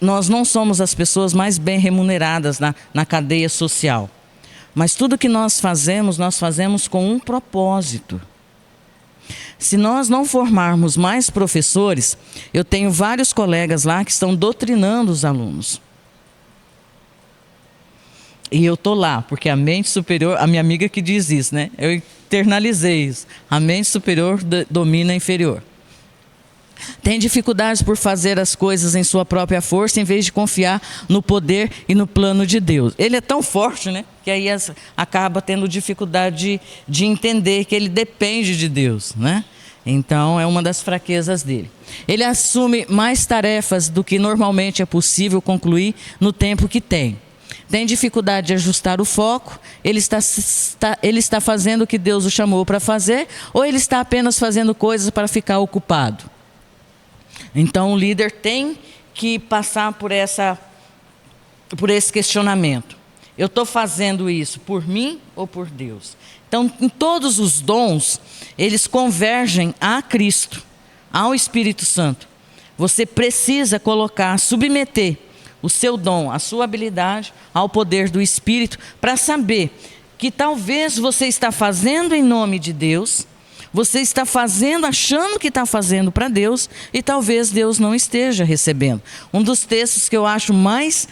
nós não somos as pessoas mais bem remuneradas na cadeia social. Mas tudo que nós fazemos com um propósito. Se nós não formarmos mais professores, eu tenho vários colegas lá que estão doutrinando os alunos. E eu estou lá, porque a mente superior, a minha amiga que diz isso, né? Eu internalizei isso. A mente superior domina a inferior. Tem dificuldades por fazer as coisas em sua própria força, em vez de confiar no poder e no plano de Deus. Ele é tão forte, né? Que aí acaba tendo dificuldade de entender que ele depende de Deus, né? Então, é uma das fraquezas dele. Ele assume mais tarefas do que normalmente é possível concluir no tempo que tem. Tem dificuldade de ajustar o foco, ele está fazendo o que Deus o chamou para fazer, ou ele está apenas fazendo coisas para ficar ocupado? Então, o líder tem que passar por esse questionamento. Eu estou fazendo isso por mim ou por Deus? Então, em todos os dons, eles convergem a Cristo, ao Espírito Santo. Você precisa submeter o seu dom, a sua habilidade ao poder do Espírito, para saber que talvez você está fazendo em nome de Deus, você está fazendo achando que está fazendo para Deus e talvez Deus não esteja recebendo. Um dos textos que eu acho mais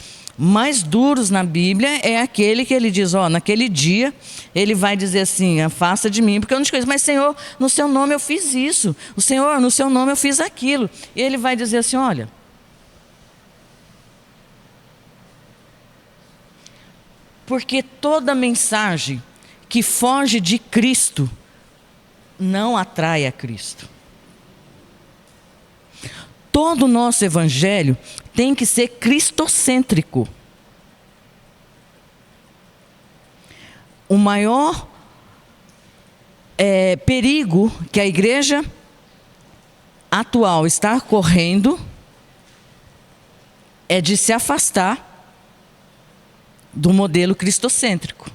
duros na Bíblia é aquele que ele diz, naquele dia ele vai dizer assim, afasta de mim, porque eu não te conheço, mas Senhor, no seu nome eu fiz isso, o Senhor, no seu nome eu fiz aquilo. E ele vai dizer assim, olha, porque toda mensagem que foge de Cristo não atrai a Cristo. Todo o nosso evangelho tem que ser cristocêntrico. O maior perigo que a igreja atual está correndo é de se afastar do modelo cristocêntrico.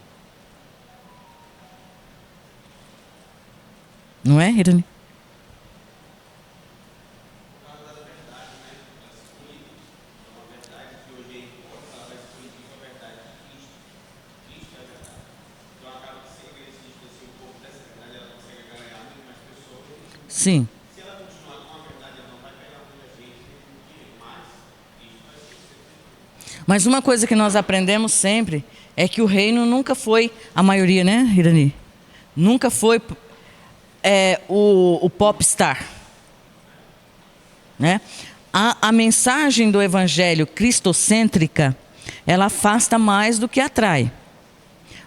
Não é, Irani? Sim. Mas uma coisa que nós aprendemos sempre é que o reino nunca foi, a maioria, né, Irani? Nunca foi o popstar. Né? A mensagem do evangelho cristocêntrica, ela afasta mais do que atrai.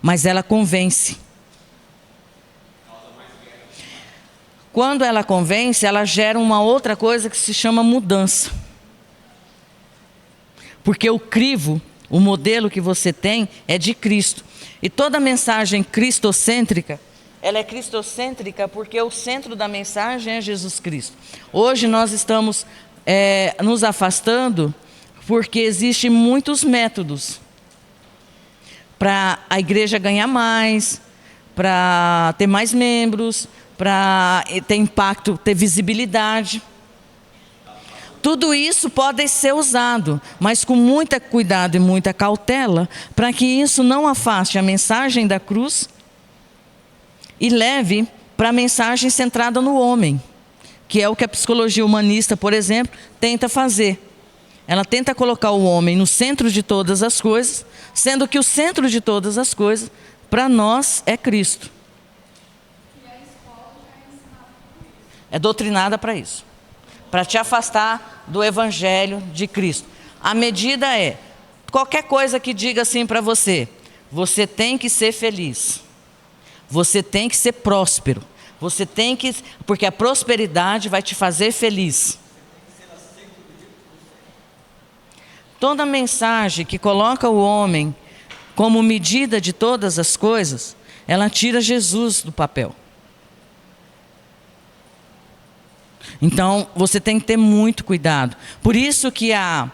Mas ela convence. Quando ela convence, ela gera uma outra coisa que se chama mudança. Porque o crivo, o modelo que você tem, é de Cristo. E toda mensagem cristocêntrica, ela é cristocêntrica porque o centro da mensagem é Jesus Cristo. Hoje nós estamos nos afastando porque existem muitos métodos para a igreja ganhar mais, para ter mais membros, para ter impacto, ter visibilidade. Tudo isso pode ser usado, mas com muito cuidado e muita cautela, para que isso não afaste a mensagem da cruz e leve para a mensagem centrada no homem, que é o que a psicologia humanista, por exemplo, tenta fazer. Ela tenta colocar o homem no centro de todas as coisas, sendo que o centro de todas as coisas, para nós, é Cristo. É doutrinada para isso. Para te afastar do evangelho de Cristo. A medida é, qualquer coisa que diga assim para você, você tem que ser feliz, você tem que ser próspero, você tem que, porque a prosperidade vai te fazer feliz. Toda mensagem que coloca o homem como medida de todas as coisas, ela tira Jesus do papel. Então, você tem que ter muito cuidado. Por isso que a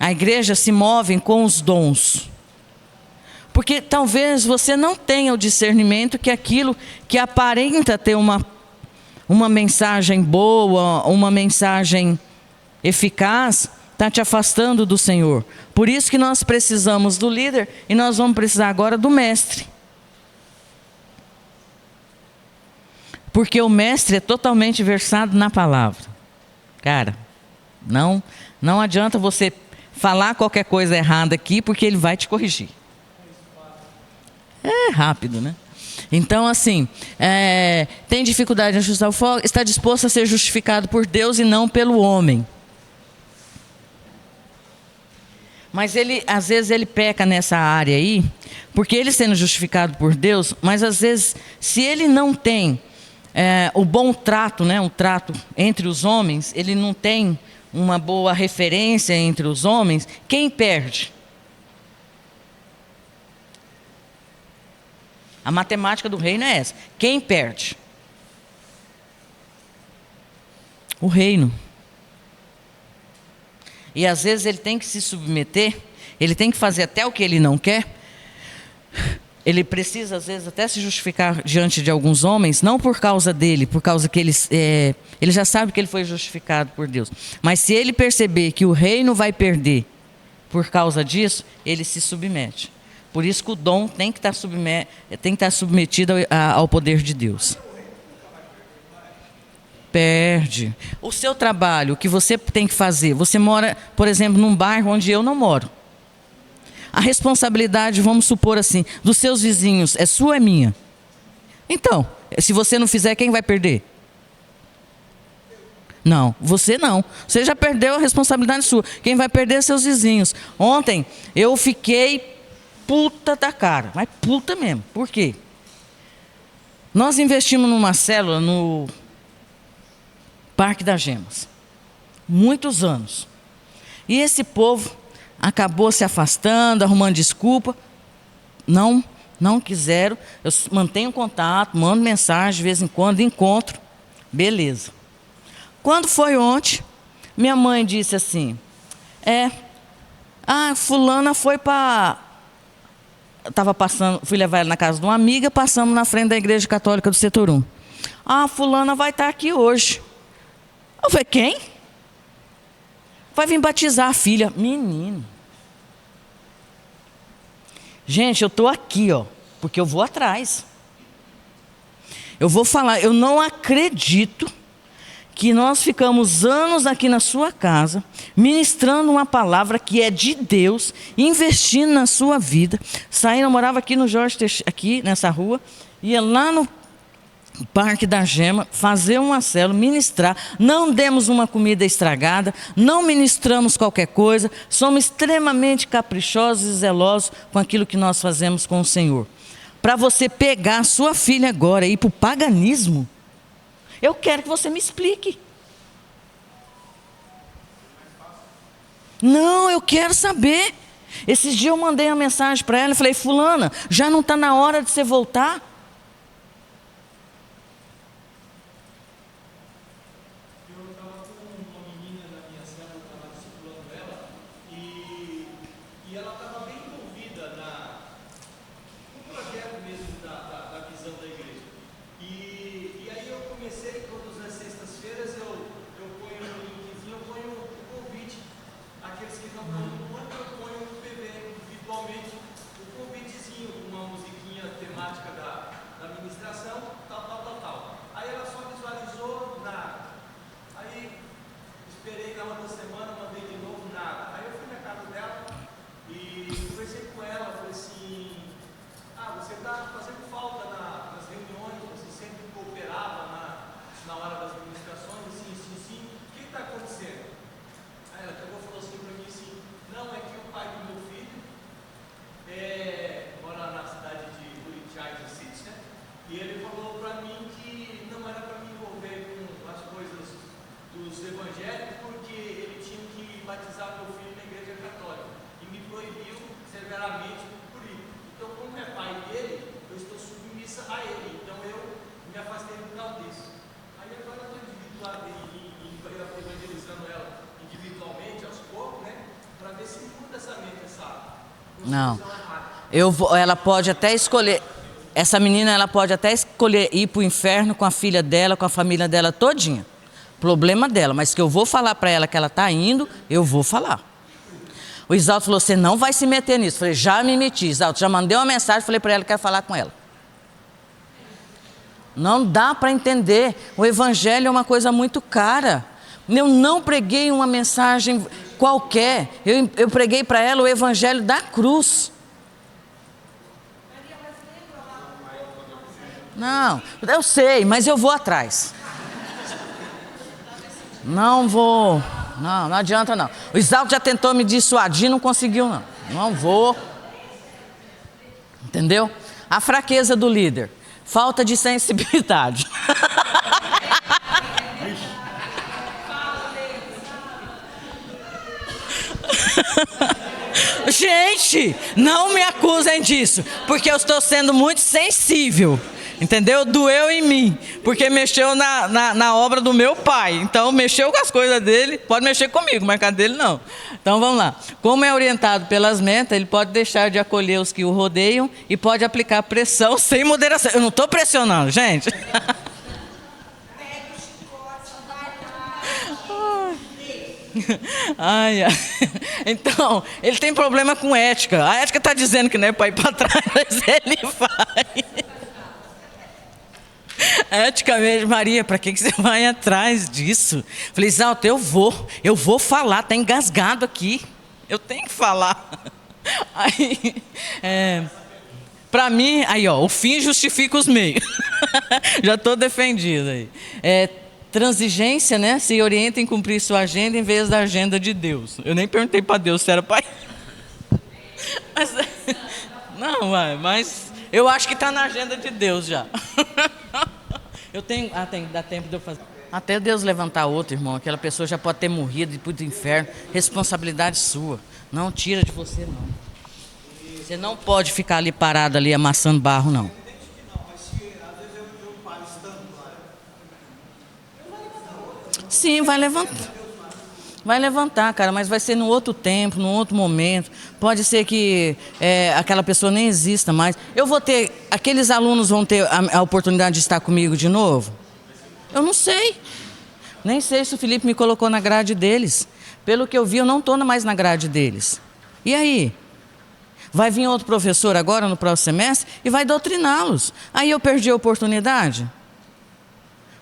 igreja se move com os dons. Porque talvez você não tenha o discernimento que aquilo que aparenta ter uma mensagem boa, uma mensagem eficaz, está te afastando do Senhor. Por isso que nós precisamos do líder e nós vamos precisar agora do mestre. Porque o mestre é totalmente versado na palavra. Cara, não adianta você falar qualquer coisa errada aqui, porque ele vai te corrigir. É rápido, né? Então, assim, tem dificuldade em ajustar o foco, está disposto a ser justificado por Deus e não pelo homem. Mas às vezes ele peca nessa área aí, porque ele sendo justificado por Deus, mas às vezes, se ele não tem o bom trato, né, um trato entre os homens, ele não tem uma boa referência entre os homens, quem perde? A matemática do reino é essa. Quem perde? O reino. E às vezes ele tem que se submeter, ele tem que fazer até o que ele não quer. Ele precisa, às vezes, até se justificar diante de alguns homens, não por causa dele, por causa que ele já sabe que ele foi justificado por Deus. Mas se ele perceber que o reino vai perder por causa disso, ele se submete. Por isso que o dom tem que estar submetido ao poder de Deus. Perde. O seu trabalho, o que você tem que fazer, você mora, por exemplo, num bairro onde eu não moro. A responsabilidade, vamos supor assim, dos seus vizinhos, é sua ou é minha? Então, se você não fizer, quem vai perder? Não, você não. Você já perdeu a responsabilidade sua. Quem vai perder é seus vizinhos. Ontem, eu fiquei puta da cara, mas puta mesmo. Por quê? Nós investimos numa célula no Parque das Gemas. Muitos anos. E esse povo acabou se afastando, arrumando desculpa. Não quiseram. Eu mantenho contato, mando mensagem de vez em quando, encontro. Beleza. Quando foi ontem, minha mãe disse assim, fulana foi para... Estava passando, fui levar ela na casa de uma amiga, passamos na frente da igreja católica do setor 1. Ah, fulana vai estar aqui hoje. Eu falei, quem? Vai vir batizar a filha. Menino. Gente, eu estou aqui, ó, porque eu vou atrás. Eu vou falar, eu não acredito que nós ficamos anos aqui na sua casa, ministrando uma palavra que é de Deus, investindo na sua vida. Saindo, eu morava aqui no Jorge, aqui nessa rua, ia lá no Parque da Gema, fazer uma célula, ministrar. Não demos uma comida estragada, não ministramos qualquer coisa, somos extremamente caprichosos e zelosos com aquilo que nós fazemos com o Senhor. Para você pegar a sua filha agora e ir para o paganismo, eu quero que você me explique. Não, eu quero saber. Esses dias eu mandei uma mensagem para ela e falei, fulana, já não está na hora de você voltar? Não. Ela pode até escolher. Essa menina, ela pode até escolher ir para o inferno com a filha dela, com a família dela todinha. Problema dela. Mas que eu vou falar para ela que ela está indo, eu vou falar. O Isalto falou, você não vai se meter nisso. Eu falei, já me meti, Isalto. Já mandei uma mensagem, falei para ela que quero falar com ela. Não dá para entender. O evangelho é uma coisa muito cara. Eu não preguei uma mensagem qualquer. Eu preguei para ela o evangelho da cruz. Não, eu sei, mas eu vou atrás. Não vou. Não adianta não. O Isalto já tentou me dissuadir, não conseguiu não. Não vou. Entendeu? A fraqueza do líder. Falta de sensibilidade. Gente, não me acusem disso, porque eu estou sendo muito sensível, entendeu? Doeu em mim, porque mexeu na obra do meu pai, então mexeu com as coisas dele, pode mexer comigo, mas com a dele não. Então vamos lá, como é orientado pelas mentas, ele pode deixar de acolher os que o rodeiam e pode aplicar pressão sem moderação. Eu não estou pressionando, gente. Ai. Então, ele tem problema com ética. A ética está dizendo que não é para ir para trás, mas ele vai. Ética mesmo, Maria, para que você vai atrás disso? Falei, Isalto, eu vou falar, está engasgado aqui. Eu tenho que falar. Aí, para mim, aí ó, o fim justifica os meios. Já estou defendido aí. Transigência, né? Se orienta em cumprir sua agenda em vez da agenda de Deus. Eu nem perguntei para Deus se era pai. Mas eu acho que está na agenda de Deus já. Eu tenho. Dá tempo de eu fazer. Até Deus levantar outro, irmão. Aquela pessoa já pode ter morrido e ir para o inferno. Responsabilidade sua. Não tira de você, não. Você não pode ficar ali parado ali amassando barro, não. Sim, vai levantar. Vai levantar, cara, mas vai ser num outro tempo, num outro momento. Pode ser que aquela pessoa nem exista mais. Aqueles alunos vão ter a oportunidade de estar comigo de novo? Eu não sei. Nem sei se o Felipe me colocou na grade deles. Pelo que eu vi, eu não estou mais na grade deles. E aí? Vai vir outro professor agora no próximo semestre e vai doutriná-los. Aí eu perdi a oportunidade?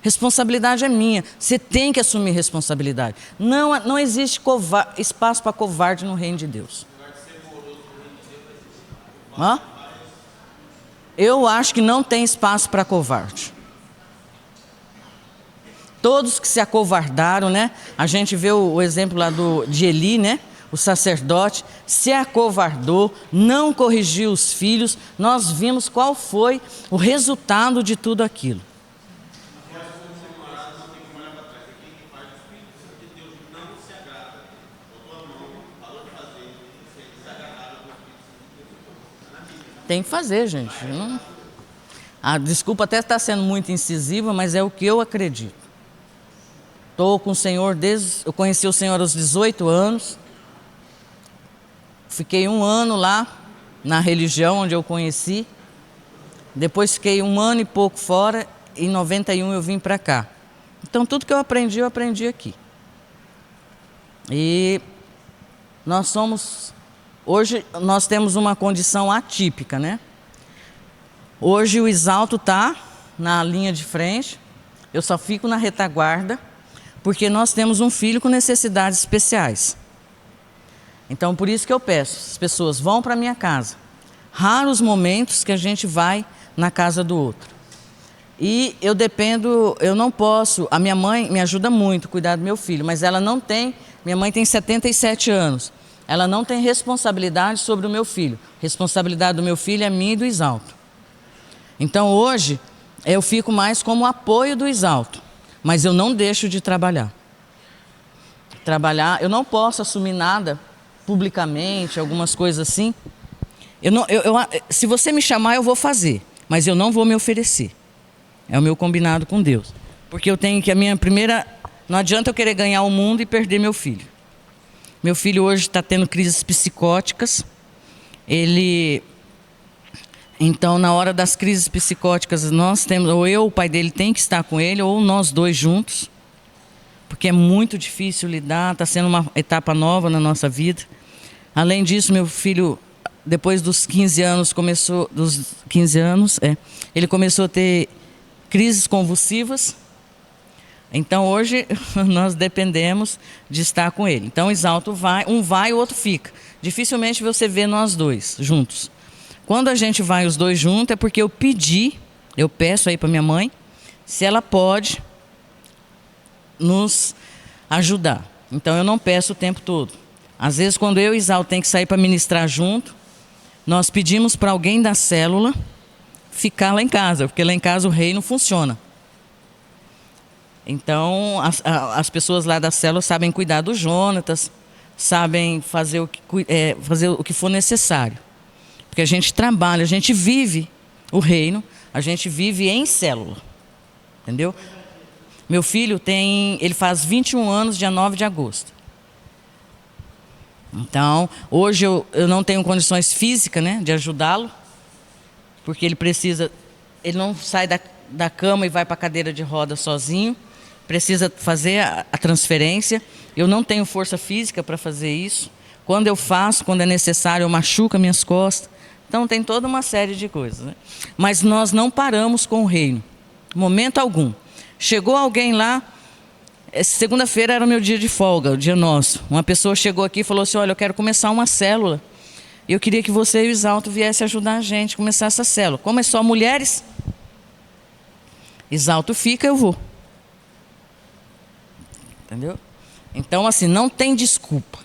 Responsabilidade é minha. Você tem que assumir responsabilidade. Não existe espaço para covarde no reino de Deus. Hã? Eu acho que não tem espaço para covarde. Todos que se acovardaram, né? A gente vê o exemplo lá de Eli, né? O sacerdote se acovardou, não corrigiu os filhos. Nós vimos qual foi o resultado de tudo aquilo. Tem que fazer, gente. A desculpa até está sendo muito incisiva, mas é o que eu acredito. Estou com o Senhor eu conheci o Senhor aos 18 anos. Fiquei 1 ano lá, na religião onde eu conheci. Depois fiquei 1 ano e pouco fora. Em 91 eu vim para cá. Então tudo que eu aprendi aqui. E hoje nós temos uma condição atípica, né? Hoje o Exalto está na linha de frente. Eu só fico na retaguarda. Porque nós temos um filho com necessidades especiais. Então, por isso que eu peço, as pessoas vão para a minha casa. Raros momentos que a gente vai na casa do outro. E eu não posso, a minha mãe me ajuda muito a cuidar do meu filho, mas minha mãe tem 77 anos. Ela não tem responsabilidade sobre o meu filho. Responsabilidade do meu filho é minha e do Exalto. Então, hoje, eu fico mais como apoio do Exalto. Mas eu não deixo de trabalhar. Eu não posso assumir nada publicamente, algumas coisas assim. Se você me chamar, eu vou fazer, mas eu não vou me oferecer. É o meu combinado com Deus. Porque eu tenho que não adianta eu querer ganhar o mundo e perder meu filho. Meu filho hoje está tendo crises psicóticas. Então, na hora das crises psicóticas, ou o pai dele tem que estar com ele, ou nós dois juntos, porque é muito difícil lidar, está sendo uma etapa nova na nossa vida. Além disso, meu filho, depois dos 15 anos, ele começou a ter crises convulsivas. Então, hoje, nós dependemos de estar com ele. Então, o Exalto vai, um vai e o outro fica. Dificilmente você vê nós dois juntos. Quando a gente vai os dois juntos é porque eu peço aí para minha mãe, se ela pode nos ajudar. Então eu não peço o tempo todo. Às vezes quando eu e Exalto tem que sair para ministrar junto, nós pedimos para alguém da célula ficar lá em casa, porque lá em casa o reino funciona. Então as pessoas lá da célula sabem cuidar do Jonatas, sabem fazer o que for necessário. Porque a gente trabalha, a gente vive o reino, a gente vive em célula. Entendeu? Meu filho ele faz 21 anos, dia 9 de agosto. Então, hoje eu não tenho condições físicas, né, de ajudá-lo, porque ele não sai da cama e vai para a cadeira de roda sozinho, precisa fazer a transferência. Eu não tenho força física para fazer isso. Quando eu faço, quando é necessário, eu machuco minhas costas. Então tem toda uma série de coisas, né? Mas nós não paramos com o reino, momento algum. Chegou alguém lá, segunda-feira era o meu dia de folga, o dia nosso. Uma pessoa chegou aqui e falou assim: olha, eu quero começar uma célula. Eu queria que você e o Exalto viessem ajudar a gente a começar essa célula. Como é só mulheres, Exalto fica, eu vou. Entendeu? Então, assim, não tem desculpa.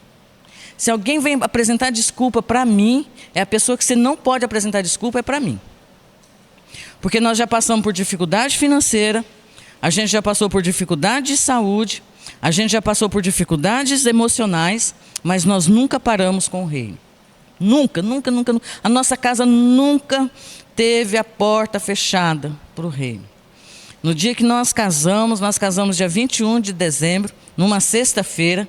Se alguém vem apresentar desculpa para mim, é a pessoa que você não pode apresentar desculpa, é para mim. Porque nós já passamos por dificuldade financeira, a gente já passou por dificuldade de saúde, a gente já passou por dificuldades emocionais, mas nós nunca paramos com o reino. Nunca, nunca, nunca. A nossa casa nunca teve a porta fechada para o reino. No dia que nós casamos dia 21 de dezembro, numa sexta-feira.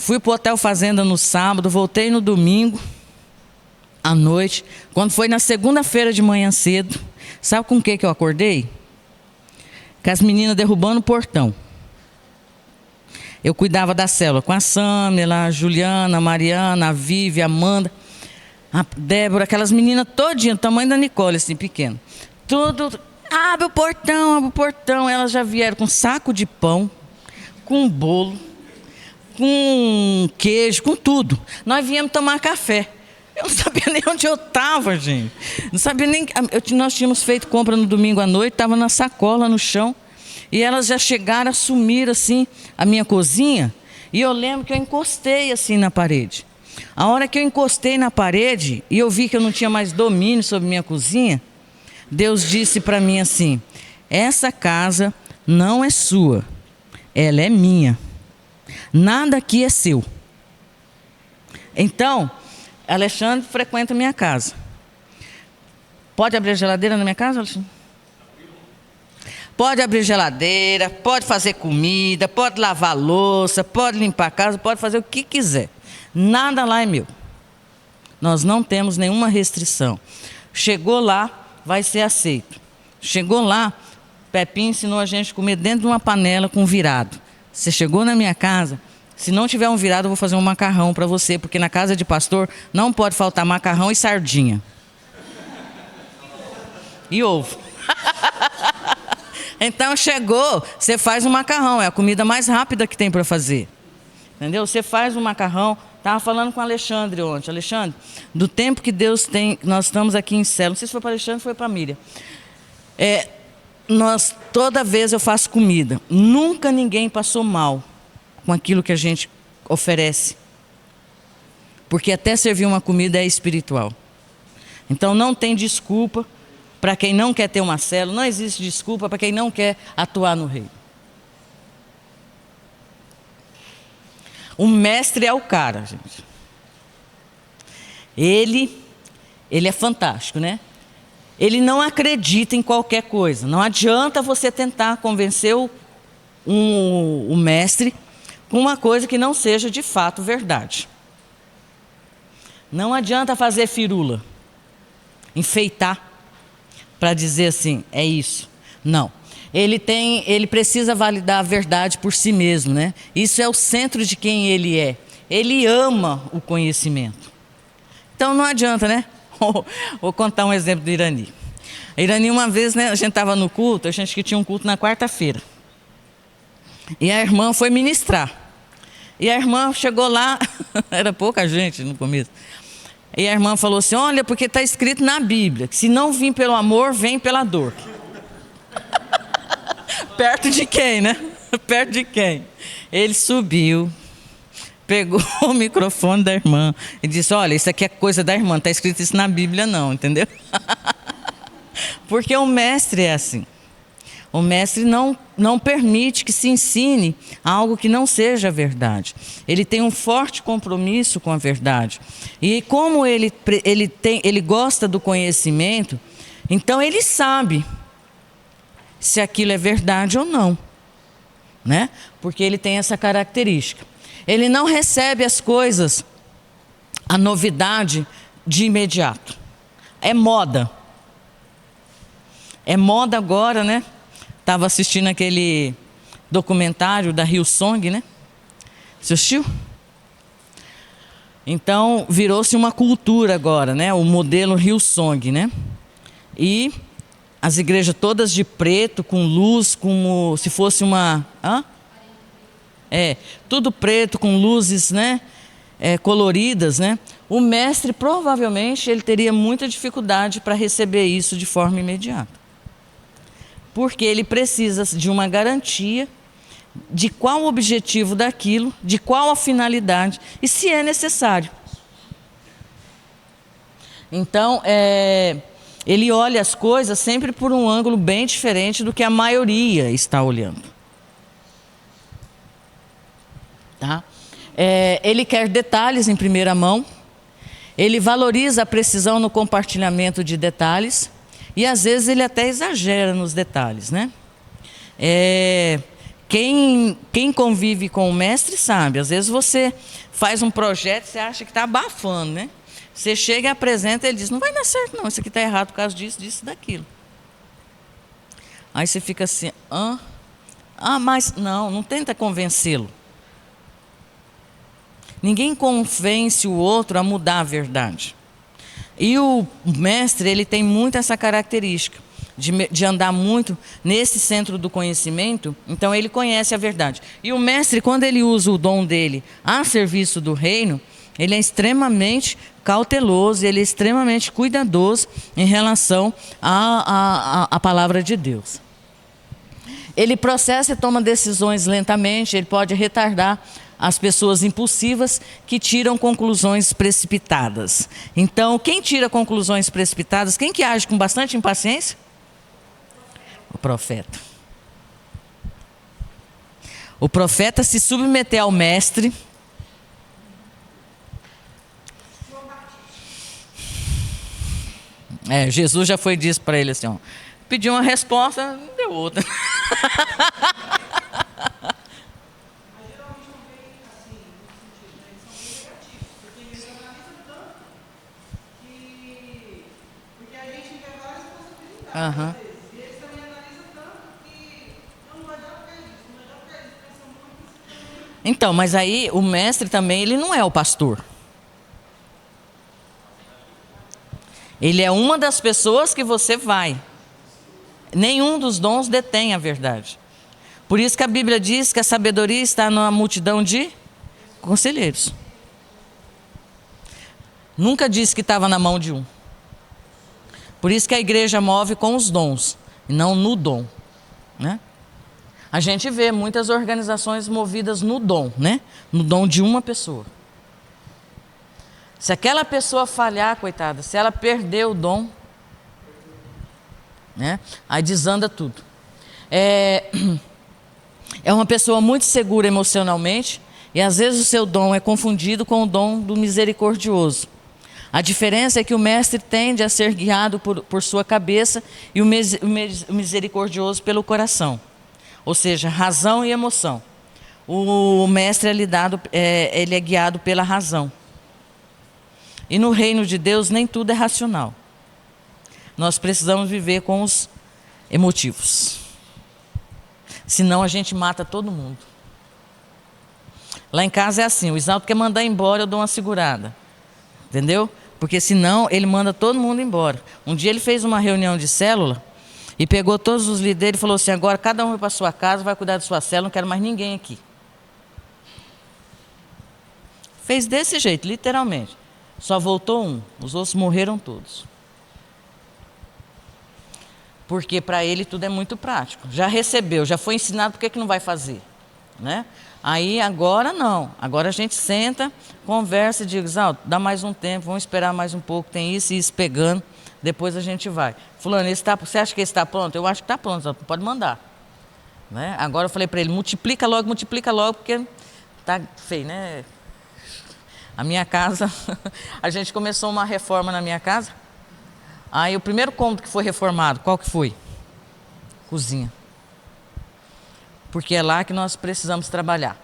Fui para o Hotel Fazenda no sábado, voltei no domingo à noite. Quando foi na segunda-feira de manhã cedo, sabe com o que eu acordei? Com as meninas derrubando o portão. Eu cuidava da célula com a Sâmia, a Juliana, a Mariana, a Vivi, a Amanda, a Débora, aquelas meninas todinhas, do tamanho da Nicole, assim, pequena. Tudo, abre o portão, abre o portão. Elas já vieram com saco de pão, com bolo, com queijo, com tudo. Nós viemos tomar café. Eu não sabia nem onde eu estava, gente. Não sabia nem. Nós tínhamos feito compra no domingo à noite, estava na sacola no chão. E elas já chegaram a assumir assim a minha cozinha. E eu lembro que eu encostei assim na parede. A hora que eu encostei na parede e eu vi que eu não tinha mais domínio sobre minha cozinha, Deus disse para mim assim: essa casa não é sua, ela é minha. Nada aqui é seu. Então, Alexandre frequenta a minha casa. Pode abrir a geladeira na minha casa, Alexandre? Pode abrir geladeira, pode fazer comida, pode lavar louça, pode limpar a casa, pode fazer o que quiser. Nada lá é meu. Nós não temos nenhuma restrição. Chegou lá, vai ser aceito. Chegou lá, Pepinho ensinou a gente a comer dentro de uma panela com virado. Você chegou na minha casa, se não tiver um virado, eu vou fazer um macarrão para você, porque na casa de pastor não pode faltar macarrão e sardinha. E ovo. Então chegou, você faz um macarrão, é a comida mais rápida que tem para fazer. Entendeu? Você faz um macarrão. Estava falando com o Alexandre ontem. Alexandre, do tempo que Deus tem, nós estamos aqui em célula, não sei se foi para Alexandre ou foi para a Miriam. Toda vez eu faço comida. Nunca ninguém passou mal com aquilo que a gente oferece. Porque até servir uma comida é espiritual. Então não tem desculpa para quem não quer ter uma célula, não existe desculpa para quem não quer atuar no reino. O mestre é o cara, gente. Ele é fantástico, né? Ele não acredita em qualquer coisa. Não adianta você tentar convencer o mestre com uma coisa que não seja de fato verdade. Não adianta fazer firula, enfeitar para dizer assim, é isso. Não. Ele precisa validar a verdade por si mesmo, né? Isso é o centro de quem ele é. Ele ama o conhecimento. Então não adianta, né? Vou contar um exemplo do Irani. Irani, uma vez, né, a gente estava no culto, a gente que tinha um culto na quarta-feira. E a irmã foi ministrar. E a irmã chegou lá, era pouca gente no começo. E a irmã falou assim, olha, porque está escrito na Bíblia, que se não vir pelo amor, vem pela dor. Perto de quem, né? Perto de quem? Ele subiu, pegou o microfone da irmã e disse, olha, isso aqui é coisa da irmã, não está escrito isso na Bíblia não, entendeu? Porque o mestre é assim. O mestre não permite que se ensine algo que não seja verdade. Ele tem um forte compromisso com a verdade. E como ele gosta do conhecimento, então ele sabe se aquilo é verdade ou não, né? Porque ele tem essa característica. Ele não recebe as coisas, a novidade de imediato. É moda. É moda agora, né? Estava assistindo aquele documentário da Hillsong, né? Você assistiu? Então, virou-se uma cultura agora, né? O modelo Hillsong, né? E as igrejas todas de preto, com luz, como se fosse uma... Hã? Tudo preto, com luzes, né? Coloridas, né? O mestre, provavelmente, ele teria muita dificuldade para receber isso de forma imediata. Porque ele precisa de uma garantia de qual o objetivo daquilo, de qual a finalidade e se é necessário. Então, ele olha as coisas sempre por um ângulo bem diferente do que a maioria está olhando. Tá? Ele quer detalhes em primeira mão, ele valoriza a precisão no compartilhamento de detalhes, e às vezes ele até exagera nos detalhes, né? Quem convive com o mestre sabe. Às vezes você faz um projeto, você acha que está abafando, né? Você chega e apresenta, ele diz, não vai dar certo não, isso aqui está errado por causa disso, disso, daquilo. Aí você fica assim, mas não tenta convencê-lo. Ninguém convence o outro a mudar a verdade. E o mestre, ele tem muito essa característica de andar muito nesse centro do conhecimento, então ele conhece a verdade. E o mestre, quando ele usa o dom dele a serviço do reino, ele é extremamente cauteloso, ele é extremamente cuidadoso em relação à palavra de Deus. Ele processa e toma decisões lentamente, ele pode retardar as pessoas impulsivas que tiram conclusões precipitadas. Então, quem tira conclusões precipitadas, quem que age com bastante impaciência? O profeta. O profeta se submeteu ao mestre. Jesus já foi dito para ele assim, pediu uma resposta, não deu outra. Aham. Então, mas aí o mestre também, ele não é o pastor. Ele é uma das pessoas que você vai. Nenhum dos dons detém a verdade. Por isso que a Bíblia diz que a sabedoria está na multidão de conselheiros. Nunca disse que estava na mão de um. Por isso que a igreja move com os dons, e não no dom, né? A gente vê muitas organizações movidas no dom, né? No dom de uma pessoa. Se aquela pessoa falhar, coitada, se ela perder o dom, né? Aí desanda tudo. É uma pessoa muito segura emocionalmente, e às vezes o seu dom é confundido com o dom do misericordioso. A diferença é que o mestre tende a ser guiado por sua cabeça e o misericordioso pelo coração. Ou seja, razão e emoção. O mestre ele é guiado pela razão. E no reino de Deus nem tudo é racional. Nós precisamos viver com os emotivos. Senão a gente mata todo mundo. Lá em casa é assim, o Isaldo quer mandar embora, eu dou uma segurada. Entendeu? Porque senão ele manda todo mundo embora. Um dia ele fez uma reunião de célula e pegou todos os líderes e falou assim, agora cada um vai para a sua casa, vai cuidar da sua célula, não quero mais ninguém aqui. Fez desse jeito, literalmente. Só voltou um, os outros morreram todos. Porque para ele tudo é muito prático. Já recebeu, já foi ensinado, por que não vai fazer? Né? Aí agora não, agora a gente senta, conversa e diz, dá mais um tempo, vamos esperar mais um pouco, tem isso e isso pegando, depois a gente vai. Fulano, você acha que esse está pronto? Eu acho que está pronto, pode mandar. Né? Agora eu falei para ele, multiplica logo, porque está feio, né? A minha casa, a gente começou uma reforma na minha casa, aí o primeiro cômodo que foi reformado, qual que foi? Cozinha. Porque é lá que nós precisamos trabalhar.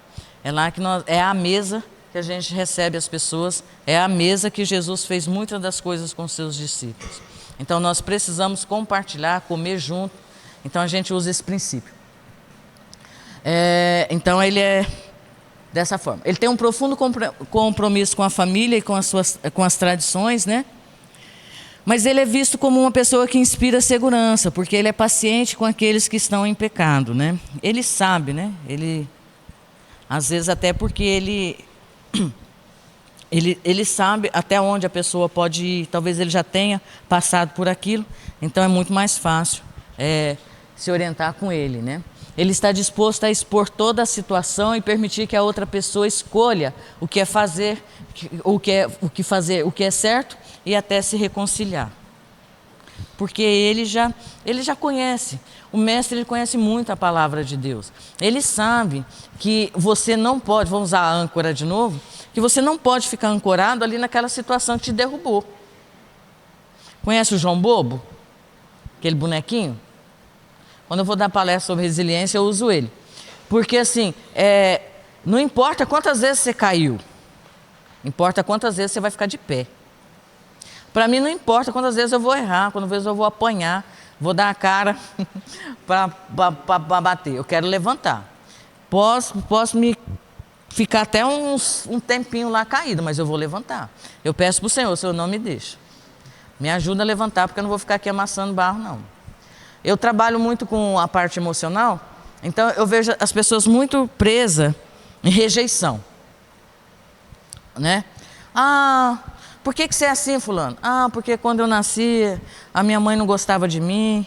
É lá que é a mesa que a gente recebe as pessoas, é a mesa que Jesus fez muitas das coisas com seus discípulos. Então nós precisamos compartilhar, comer junto. Então a gente usa esse princípio. Então ele é dessa forma. Ele tem um profundo compromisso com a família e com as tradições, né? Mas ele é visto como uma pessoa que inspira segurança, porque ele é paciente com aqueles que estão em pecado, né? Ele sabe, né? Ele, às vezes até porque ele sabe até onde a pessoa pode ir, talvez ele já tenha passado por aquilo, então é muito mais fácil se orientar com ele, né? Ele está disposto a expor toda a situação e permitir que a outra pessoa escolha o que é fazer, o que é certo e até se reconciliar. Porque ele já conhece. O mestre, ele conhece muito a palavra de Deus. Ele sabe que você não pode, vamos usar a âncora de novo, que você não pode ficar ancorado ali naquela situação que te derrubou. Conhece o João Bobo? Aquele bonequinho? Quando eu vou dar palestra sobre resiliência, eu uso ele. Porque assim, não importa quantas vezes você caiu, importa quantas vezes você vai ficar de pé. Para mim não importa quantas vezes eu vou errar, quantas vezes eu vou apanhar, vou dar a cara para bater. Eu quero levantar. Posso me ficar até um tempinho lá caído, mas eu vou levantar. Eu peço para o Senhor não me deixe. Me ajuda a levantar, porque eu não vou ficar aqui amassando barro, não. Eu trabalho muito com a parte emocional, então eu vejo as pessoas muito presas em rejeição. Né? Por que você é assim, fulano? Porque quando eu nasci, a minha mãe não gostava de mim.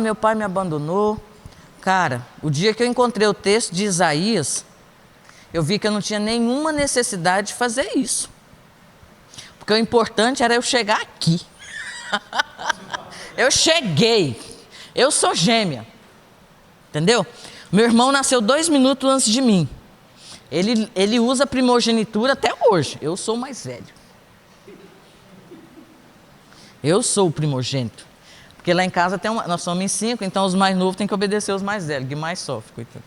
Meu pai me abandonou. Cara, o dia que eu encontrei o texto de Isaías, eu vi que eu não tinha nenhuma necessidade de fazer isso. Porque o importante era eu chegar aqui. Eu cheguei. Eu sou gêmea. Entendeu? Meu irmão nasceu 2 minutos antes de mim. Ele usa primogenitura até hoje. Eu sou o mais velho. Eu sou o primogênito. Porque lá em casa nós somos em 5, então os mais novos têm que obedecer os mais velhos, que mais sofre, coitado.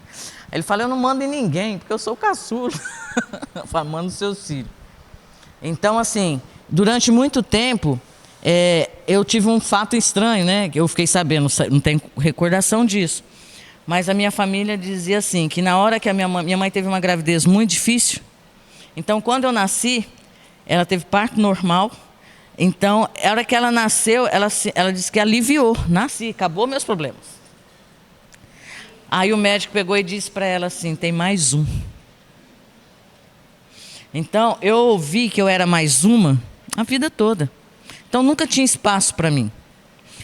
Ele fala, eu não mando em ninguém, porque eu sou o caçula. Eu falo, manda os seus filhos. Então, assim, durante muito tempo, eu tive um fato estranho, né? Que eu fiquei sabendo, não tenho recordação disso. Mas a minha família dizia assim, que na hora que a minha mãe teve uma gravidez muito difícil, então quando eu nasci, ela teve parto normal. Então, a hora que ela nasceu, ela disse que aliviou. Nasci, acabou meus problemas. Aí o médico pegou e disse para ela assim, tem mais um. Então, eu ouvi que eu era mais uma a vida toda. Então, nunca tinha espaço para mim.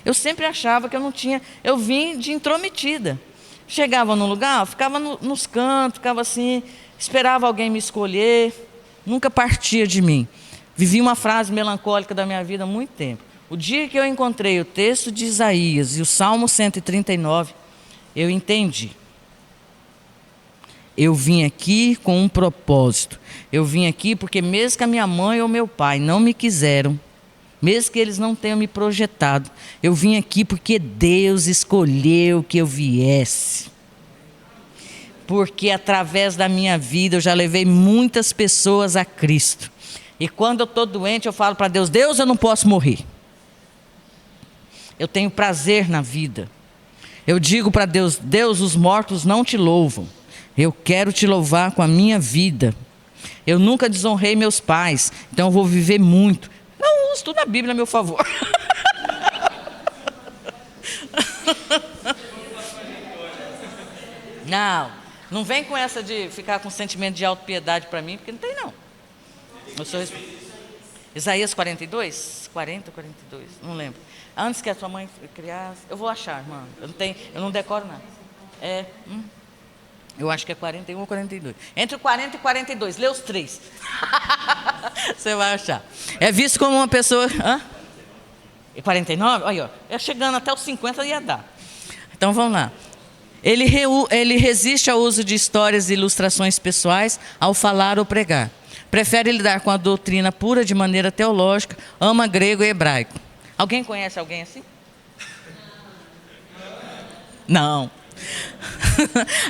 Eu sempre achava que eu não tinha... Eu vim de intrometida. Chegava num lugar, ficava nos cantos, ficava assim, esperava alguém me escolher. Nunca partia de mim. Vivi uma frase melancólica da minha vida há muito tempo. O dia que eu encontrei o texto de Isaías e o Salmo 139, eu entendi. Eu vim aqui com um propósito. Eu vim aqui porque mesmo que a minha mãe ou meu pai não me quiseram, mesmo que eles não tenham me projetado, eu vim aqui porque Deus escolheu que eu viesse. Porque através da minha vida eu já levei muitas pessoas a Cristo. E quando eu estou doente, eu falo para Deus, Deus, eu não posso morrer. Eu tenho prazer na vida. Eu digo para Deus, Deus, os mortos não te louvam. Eu quero te louvar com a minha vida. Eu nunca desonrei meus pais, então eu vou viver muito. Não uso tudo na Bíblia a meu favor. Não vem com essa de ficar com sentimento de autopiedade para mim, porque não tem não. Eu sou Isaías 42? 40, 42, não lembro. Antes que a sua mãe criasse, eu vou achar, irmã. Eu não decoro nada. Eu acho que é 41 ou 42. Entre o 40 e 42, lê os 3. Você vai achar. É visto como uma pessoa... 49? Olha, chegando até os 50 ia dar. Então vamos lá. Ele resiste ao uso de histórias e ilustrações pessoais ao falar ou pregar. Prefere lidar com a doutrina pura de maneira teológica, ama grego e hebraico. Alguém conhece alguém assim? Não.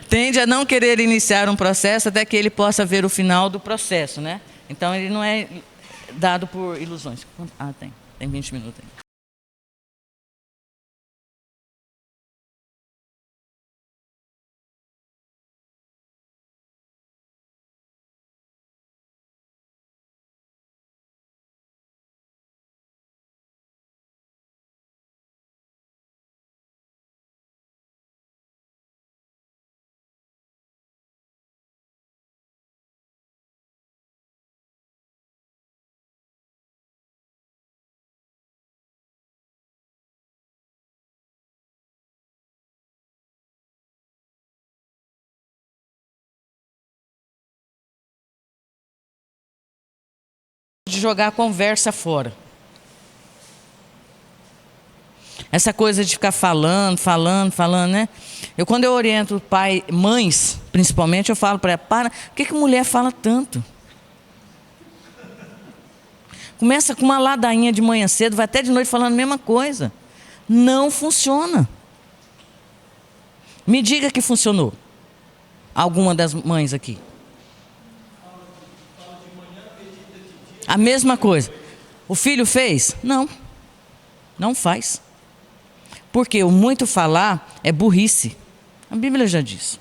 Tende a não querer iniciar um processo até que ele possa ver o final do processo, né? Então ele não é dado por ilusões. Tem 20 minutos aí. De jogar a conversa fora. Essa coisa de ficar falando, né? Quando eu oriento mães, principalmente, eu falo para ela, por que mulher fala tanto? Começa com uma ladainha de manhã cedo, vai até de noite falando a mesma coisa. Não funciona. Me diga que funcionou. alguma das mães aqui? A mesma coisa. O filho fez? Não. Não faz. Porque o muito falar é burrice. A Bíblia já diz.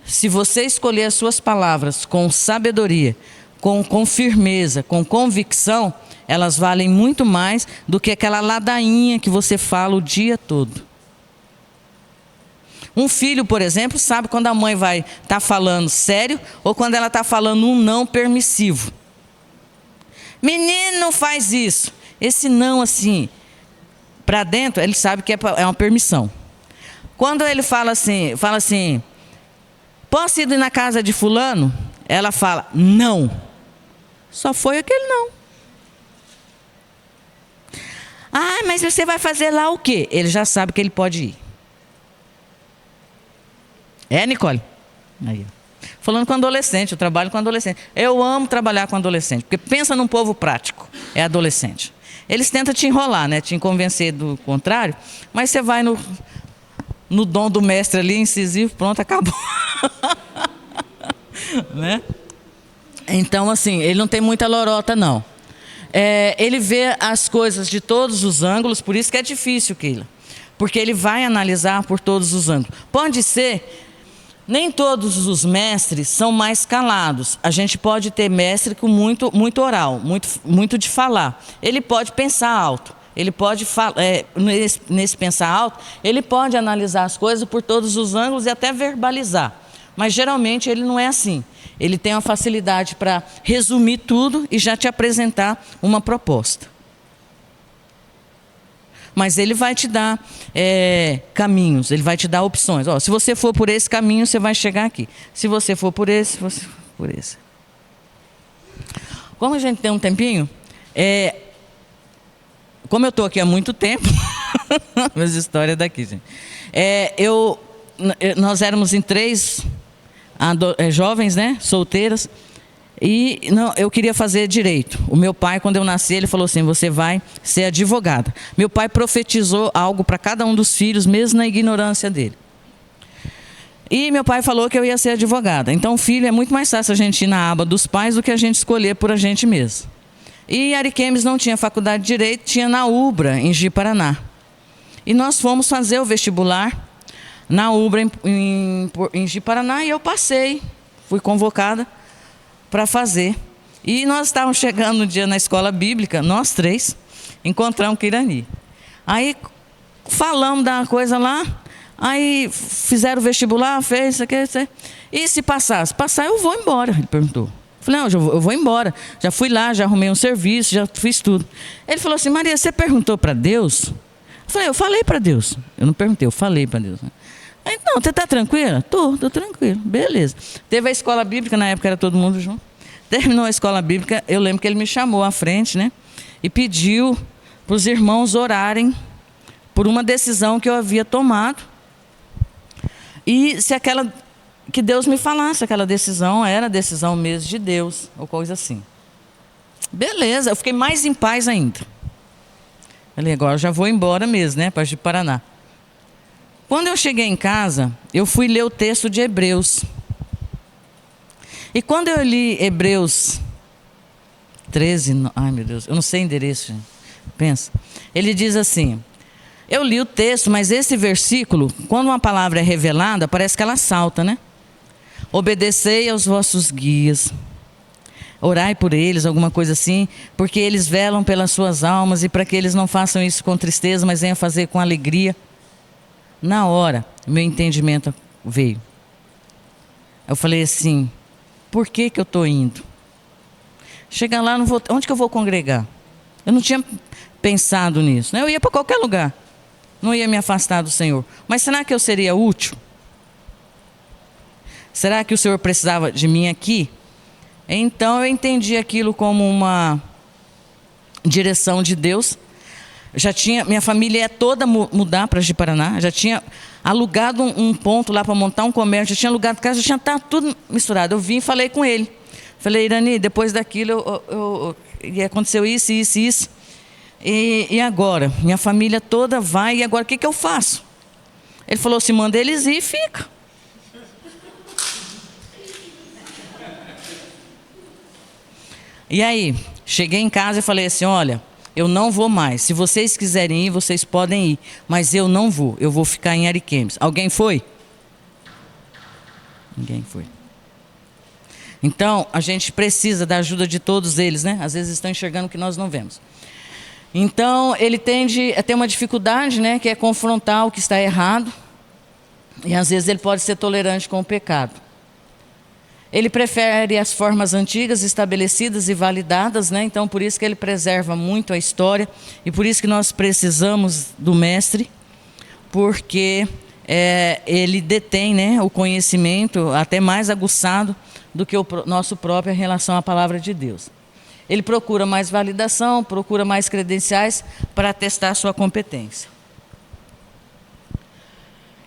Se você escolher as suas palavras com sabedoria, com firmeza, com convicção, elas valem muito mais do que aquela ladainha que você fala o dia todo. Um filho, por exemplo, sabe quando a mãe vai estar falando sério ou quando ela está falando um não permissivo. Menino, não faz isso. Esse não assim, para dentro, ele sabe que é uma permissão. Quando ele fala assim, posso ir na casa de fulano? Ela fala, não. Só foi aquele não. Ah, mas você vai fazer lá o quê? Ele já sabe que ele pode ir. É, Nicole? Aí. Falando com adolescente, eu trabalho com adolescente. Eu amo trabalhar com adolescente, porque pensa num povo prático, é adolescente. Eles tentam te enrolar, né? Te convencer do contrário, mas você vai no dom do mestre ali, incisivo, pronto, acabou. Né? Então, assim, ele não tem muita lorota, não. Ele vê as coisas de todos os ângulos, por isso que é difícil, Keila. Porque ele vai analisar por todos os ângulos. Pode ser, nem todos os mestres são mais calados. A gente pode ter mestre com muito oral, muito de falar. Ele pode pensar alto. Ele pode, nesse pensar alto, ele pode analisar as coisas por todos os ângulos e até verbalizar. Mas geralmente ele não é assim. Ele tem uma facilidade para resumir tudo e já te apresentar uma proposta. Mas ele vai te dar caminhos, ele vai te dar opções. Se você for por esse caminho, você vai chegar aqui. Se você for por esse, você for por esse. Como a gente tem um tempinho, como eu estou aqui há muito tempo, minhas histórias daqui, gente. Nós éramos em 3 jovens, né, solteiras, e eu queria fazer direito. O meu pai, quando eu nasci, ele falou assim, você vai ser advogada. Meu pai profetizou algo para cada um dos filhos, mesmo na ignorância dele. E meu pai falou que eu ia ser advogada. Então, filho, é muito mais fácil a gente ir na aba dos pais do que a gente escolher por a gente mesmo. E Ariquemes não tinha faculdade de Direito, tinha na UBRA, em Ji-Paraná. E nós fomos fazer o vestibular na UBRA, em Ji-Paraná, e eu passei. Fui convocada para fazer. E nós estávamos chegando um dia na escola bíblica, nós 3, encontramos Kirani. Aí falamos da coisa lá, aí fizeram o vestibular, fez isso aqui, isso aqui. E se passar? Se passar, eu vou embora, ele perguntou. Falei, não, eu vou embora. Já fui lá, já arrumei um serviço, já fiz tudo. Ele falou assim, Maria, você perguntou para Deus? Eu falei para Deus. Eu não perguntei, eu falei para Deus. Então, você está tranquila? Estou tranquilo, beleza. Teve a escola bíblica, na época era todo mundo junto. Terminou a escola bíblica, eu lembro que ele me chamou à frente, né? E pediu para os irmãos orarem por uma decisão que eu havia tomado. E se que Deus me falasse, aquela decisão era a decisão mesmo de Deus, ou coisa assim. Beleza, eu fiquei mais em paz ainda. Falei, agora eu já vou embora mesmo, né? Para o Paraná. Quando eu cheguei em casa, eu fui ler o texto de Hebreus. E quando eu li Hebreus 13, ai meu Deus, eu não sei endereço, gente. Pensa. Ele diz assim, eu li o texto, mas esse versículo, quando uma palavra é revelada, parece que ela salta, né? Obedecei aos vossos guias, orai por eles, alguma coisa assim, porque eles velam pelas suas almas e para que eles não façam isso com tristeza, mas venham fazer com alegria. Na hora, meu entendimento veio. Eu falei assim, por que eu estou indo? Chegar lá, onde que eu vou congregar? Eu não tinha pensado nisso, né? Eu ia para qualquer lugar, não ia me afastar do Senhor. Mas será que eu seria útil? Será que o Senhor precisava de mim aqui? Então eu entendi aquilo como uma direção de Deus. Minha família ia toda mudar para Ji-Paraná, já tinha alugado um ponto lá para montar um comércio, já tinha alugado casa, já tinha tudo misturado. Eu vim e falei com ele. Falei, Irani, depois daquilo aconteceu isso, isso, isso. E agora? Minha família toda vai, e agora o que eu faço? Ele falou assim, manda eles ir e fica. E aí, cheguei em casa e falei assim, olha, eu não vou mais. Se vocês quiserem ir, vocês podem ir. Mas eu não vou. Eu vou ficar em Ariquemes. Alguém foi? Ninguém foi. Então, a gente precisa da ajuda de todos eles, né? Às vezes estão enxergando o que nós não vemos. Então, ele tende a ter uma dificuldade, né? Que é confrontar o que está errado. E às vezes ele pode ser tolerante com o pecado. Ele prefere as formas antigas, estabelecidas e validadas, né? Então, por isso que ele preserva muito a história. E por isso que nós precisamos do mestre, porque ele detém, né, o conhecimento até mais aguçado do que o nosso próprio em relação à palavra de Deus. Ele procura mais validação, procura mais credenciais para atestar a sua competência.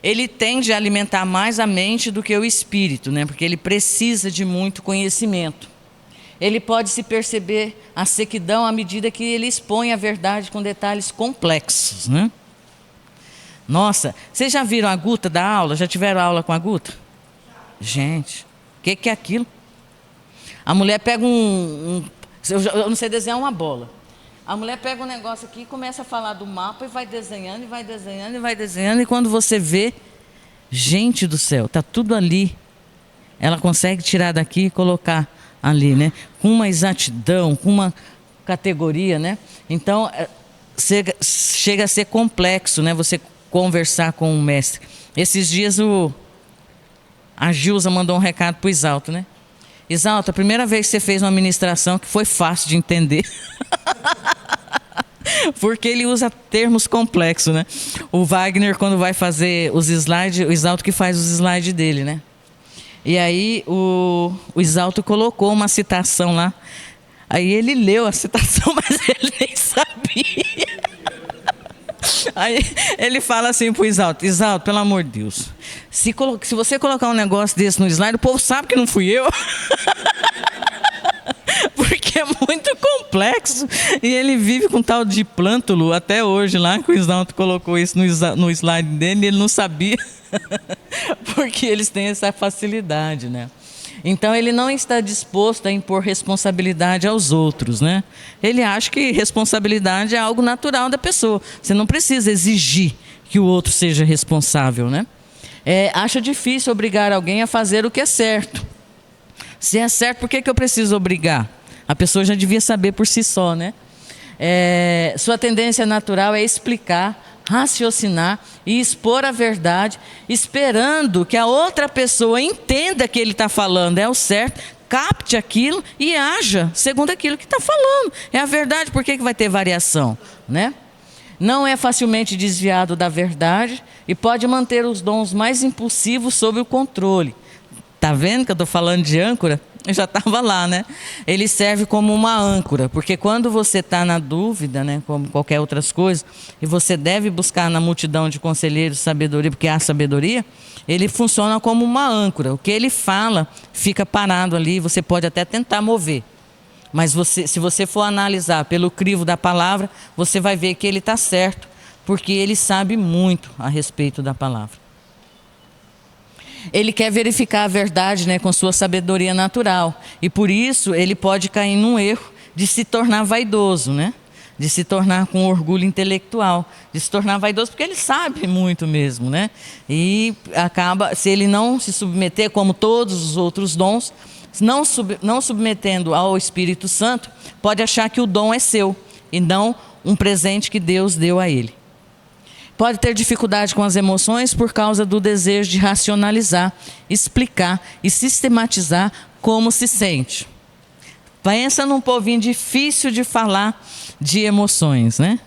Ele tende a alimentar mais a mente do que o espírito, né? Porque ele precisa de muito conhecimento. Ele pode se perceber a sequidão à medida que ele expõe a verdade com detalhes complexos, né? Nossa, vocês já viram a Guta da aula? Já tiveram aula com a Guta? Gente, o que é aquilo? A mulher pega eu não sei desenhar uma bola. A mulher pega um negócio aqui e começa a falar do mapa e vai desenhando, e vai desenhando, e vai desenhando. E quando você vê, gente do céu, está tudo ali. Ela consegue tirar daqui e colocar ali, né? Com uma exatidão, com uma categoria, né? Então, chega a ser complexo, né? Você conversar com o mestre. Esses dias a Gilza mandou um recado para o Isalto, né? Isalto, a primeira vez que você fez uma ministração que foi fácil de entender. Porque ele usa termos complexos, né? O Wagner, quando vai fazer os slides, o Isalto que faz os slides dele, né? E aí o Isalto colocou uma citação lá. Aí ele leu a citação, mas ele nem sabia. Aí ele fala assim pro Isalto, Isalto, pelo amor de Deus, se você colocar um negócio desse no slide, o povo sabe que não fui eu. Porque é muito complexo. E ele vive com tal de plântulo até hoje lá, que o Isalto colocou isso no slide dele, e ele não sabia. Porque eles têm essa facilidade, né? Então ele não está disposto a impor responsabilidade aos outros, né? Ele acha que responsabilidade é algo natural da pessoa. Você não precisa exigir que o outro seja responsável, né? Acha difícil obrigar alguém a fazer o que é certo. Se é certo, por que eu preciso obrigar? A pessoa já devia saber por si só, né? Sua tendência natural é explicar, raciocinar e expor a verdade, esperando que a outra pessoa entenda que ele está falando é o certo, capte aquilo e haja segundo aquilo que está falando. É a verdade, por que vai ter variação, né? Não é facilmente desviado da verdade e pode manter os dons mais impulsivos sob o controle. Tá vendo que eu estou falando de âncora? Eu já estava lá, né? Ele serve como uma âncora, porque quando você está na dúvida, né, como qualquer outras coisas, e você deve buscar na multidão de conselheiros sabedoria, porque há sabedoria, ele funciona como uma âncora. O que ele fala fica parado ali, você pode até tentar mover. Mas se você for analisar pelo crivo da palavra, você vai ver que ele está certo, porque ele sabe muito a respeito da palavra. Ele quer verificar a verdade, né, com sua sabedoria natural. E por isso ele pode cair num erro de se tornar vaidoso, né? De se tornar com orgulho intelectual. De se tornar vaidoso porque ele sabe muito mesmo, né? E acaba, se ele não se submeter, como todos os outros dons, não submetendo ao Espírito Santo, pode achar que o dom é seu e não um presente que Deus deu a ele. Pode ter dificuldade com as emoções por causa do desejo de racionalizar, explicar e sistematizar como se sente. Pensa num povinho difícil de falar de emoções, né?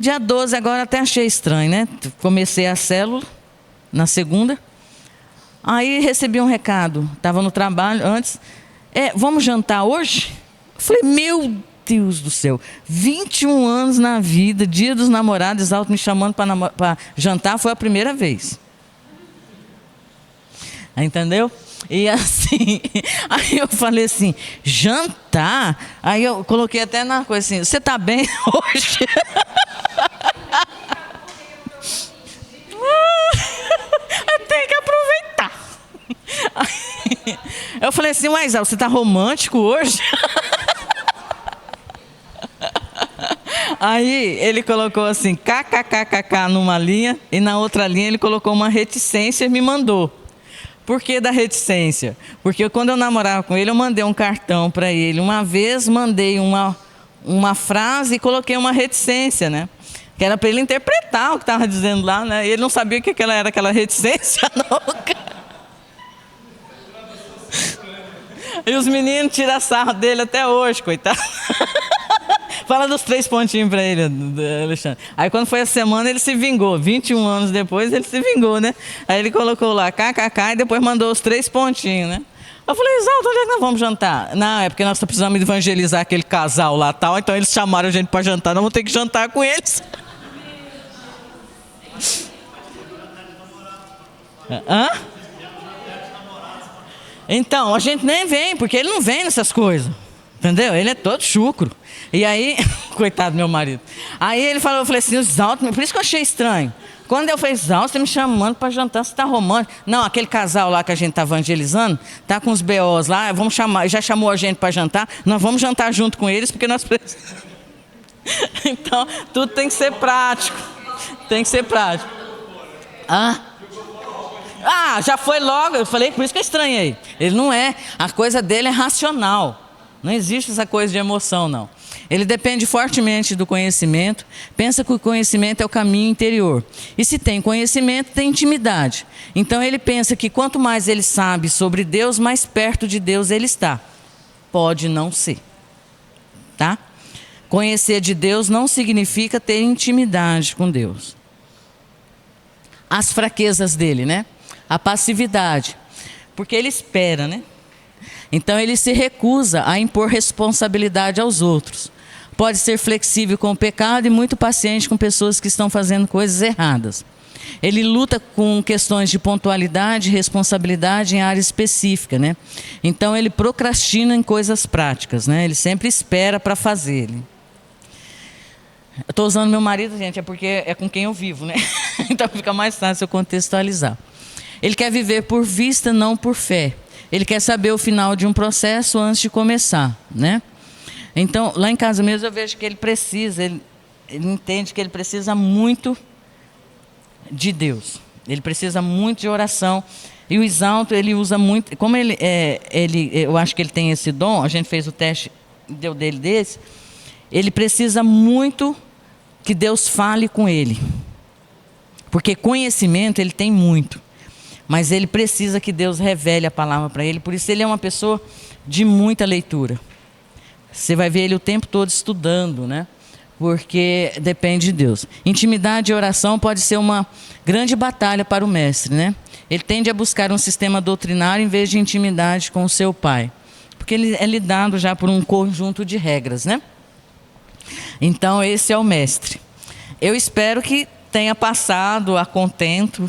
Dia 12 agora até achei estranho, né? Comecei a célula na segunda. Aí recebi um recado, estava no trabalho antes. Vamos jantar hoje? Eu falei, meu Deus do céu, 21 anos na vida, dia dos namorados, Isalto me chamando para jantar, foi a primeira vez. Entendeu? E assim, aí eu falei assim, jantar? Aí eu coloquei até na coisa assim, você está bem hoje? Tem que aproveitar. Aí, eu falei assim, mas você está romântico hoje? Aí ele colocou assim, kkkk numa linha, e na outra linha ele colocou uma reticência e me mandou. Por que da reticência? Porque quando eu namorava com ele, eu mandei um cartão para ele. Uma vez mandei uma frase e coloquei uma reticência, né? Que era para ele interpretar o que estava dizendo lá, né? E ele não sabia o que era aquela reticência, não. E os meninos tiram sarro dele até hoje, coitado. Fala dos 3 pontinhos para ele, Alexandre. Aí quando foi a semana, ele se vingou. 21 anos depois, ele se vingou, né? Aí ele colocou lá kkk e depois mandou os 3 pontinhos, né? Eu falei, Exalto, onde é que nós vamos jantar? Não, é porque nós precisamos evangelizar aquele casal lá tal, então eles chamaram a gente para jantar, nós vamos ter que jantar com eles. Hã? Então, a gente nem vem, porque ele não vem nessas coisas. Entendeu? Ele é todo chucro. E aí, coitado do meu marido. Aí ele falou, eu falei assim, Exalto, por isso que eu achei estranho. Quando eu falei, Exalto, você me chamando para jantar, você está romântico. Não, aquele casal lá que a gente está evangelizando, tá com os BOs lá, vamos chamar, já chamou a gente para jantar, nós vamos jantar junto com eles, porque nós precisamos. Então, tudo tem que ser prático. Tem que ser prático. Já foi logo, eu falei, por isso que eu estranhei. Ele não é, a coisa dele é racional. Não existe essa coisa de emoção, não. Ele depende fortemente do conhecimento, pensa que o conhecimento é o caminho interior. E se tem conhecimento, tem intimidade. Então ele pensa que quanto mais ele sabe sobre Deus, mais perto de Deus ele está. Pode não ser. Tá? Conhecer de Deus não significa ter intimidade com Deus. As fraquezas dele, né? A passividade. Porque ele espera, né? Então ele se recusa a impor responsabilidade aos outros. Pode ser flexível com o pecado e muito paciente com pessoas que estão fazendo coisas erradas. Ele luta com questões de pontualidade e responsabilidade em área específica, né? Então ele procrastina em coisas práticas, né? Ele sempre espera para fazer. Eu estou usando meu marido, gente, é porque é com quem eu vivo, né? Então fica mais fácil eu contextualizar. Ele quer viver por vista, não por fé. Ele quer saber o final de um processo antes de começar, né? Então, lá em casa mesmo eu vejo que ele precisa, ele entende que ele precisa muito de Deus. Ele precisa muito de oração. E o Exalto, ele usa muito, como eu acho que ele tem esse dom, a gente fez o teste, deu dele desse, ele precisa muito que Deus fale com ele. Porque conhecimento ele tem muito. Mas ele precisa que Deus revele a palavra para ele. Por isso ele é uma pessoa de muita leitura. Você vai ver ele o tempo todo estudando, né? Porque depende de Deus. Intimidade e oração pode ser uma grande batalha para o mestre, né? Ele tende a buscar um sistema doutrinário em vez de intimidade com o seu pai. Porque ele é lidado já por um conjunto de regras, né? Então esse é o mestre. Eu espero que tenha passado a contento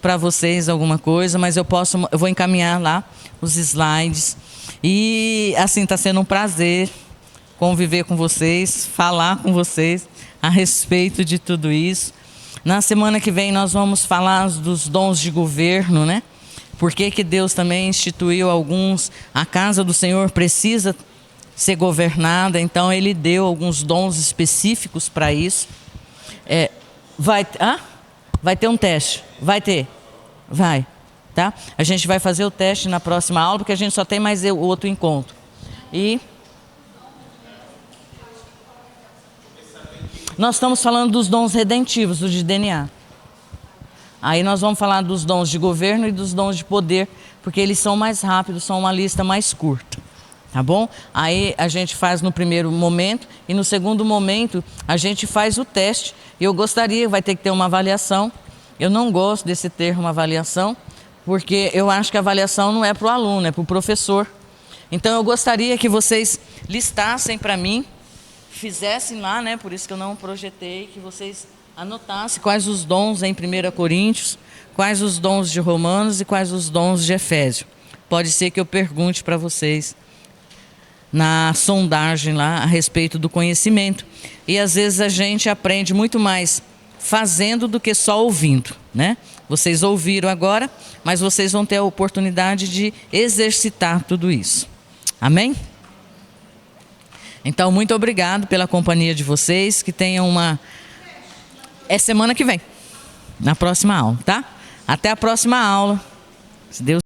para vocês alguma coisa, mas eu vou encaminhar lá os slides. E assim, está sendo um prazer conviver com vocês, falar com vocês a respeito de tudo isso. Na semana que vem nós vamos falar dos dons de governo, né? Por que Deus também instituiu alguns, a casa do Senhor precisa ser governada, então Ele deu alguns dons específicos para isso. Vai ter um teste, vai, tá? A gente vai fazer o teste na próxima aula, porque a gente só tem mais o outro encontro. E nós estamos falando dos dons redentivos, dos de DNA. Aí nós vamos falar dos dons de governo e dos dons de poder, porque eles são mais rápidos, são uma lista mais curta. Tá bom? Aí a gente faz no primeiro momento e no segundo momento a gente faz o teste. Eu gostaria, vai ter que ter uma avaliação. Eu não gosto desse termo avaliação, porque eu acho que a avaliação não é para o aluno, é para o professor. Então eu gostaria que vocês listassem para mim, fizessem lá, né? Por isso que eu não projetei, que vocês anotassem quais os dons em 1 Coríntios, quais os dons de Romanos e quais os dons de Efésio. Pode ser que eu pergunte para vocês na sondagem lá a respeito do conhecimento. E às vezes a gente aprende muito mais fazendo do que só ouvindo, né? Vocês ouviram agora, mas vocês vão ter a oportunidade de exercitar tudo isso. Amém? Então, muito obrigado pela companhia de vocês. Que tenham uma... É semana que vem, na próxima aula, tá? Até a próxima aula. Se Deus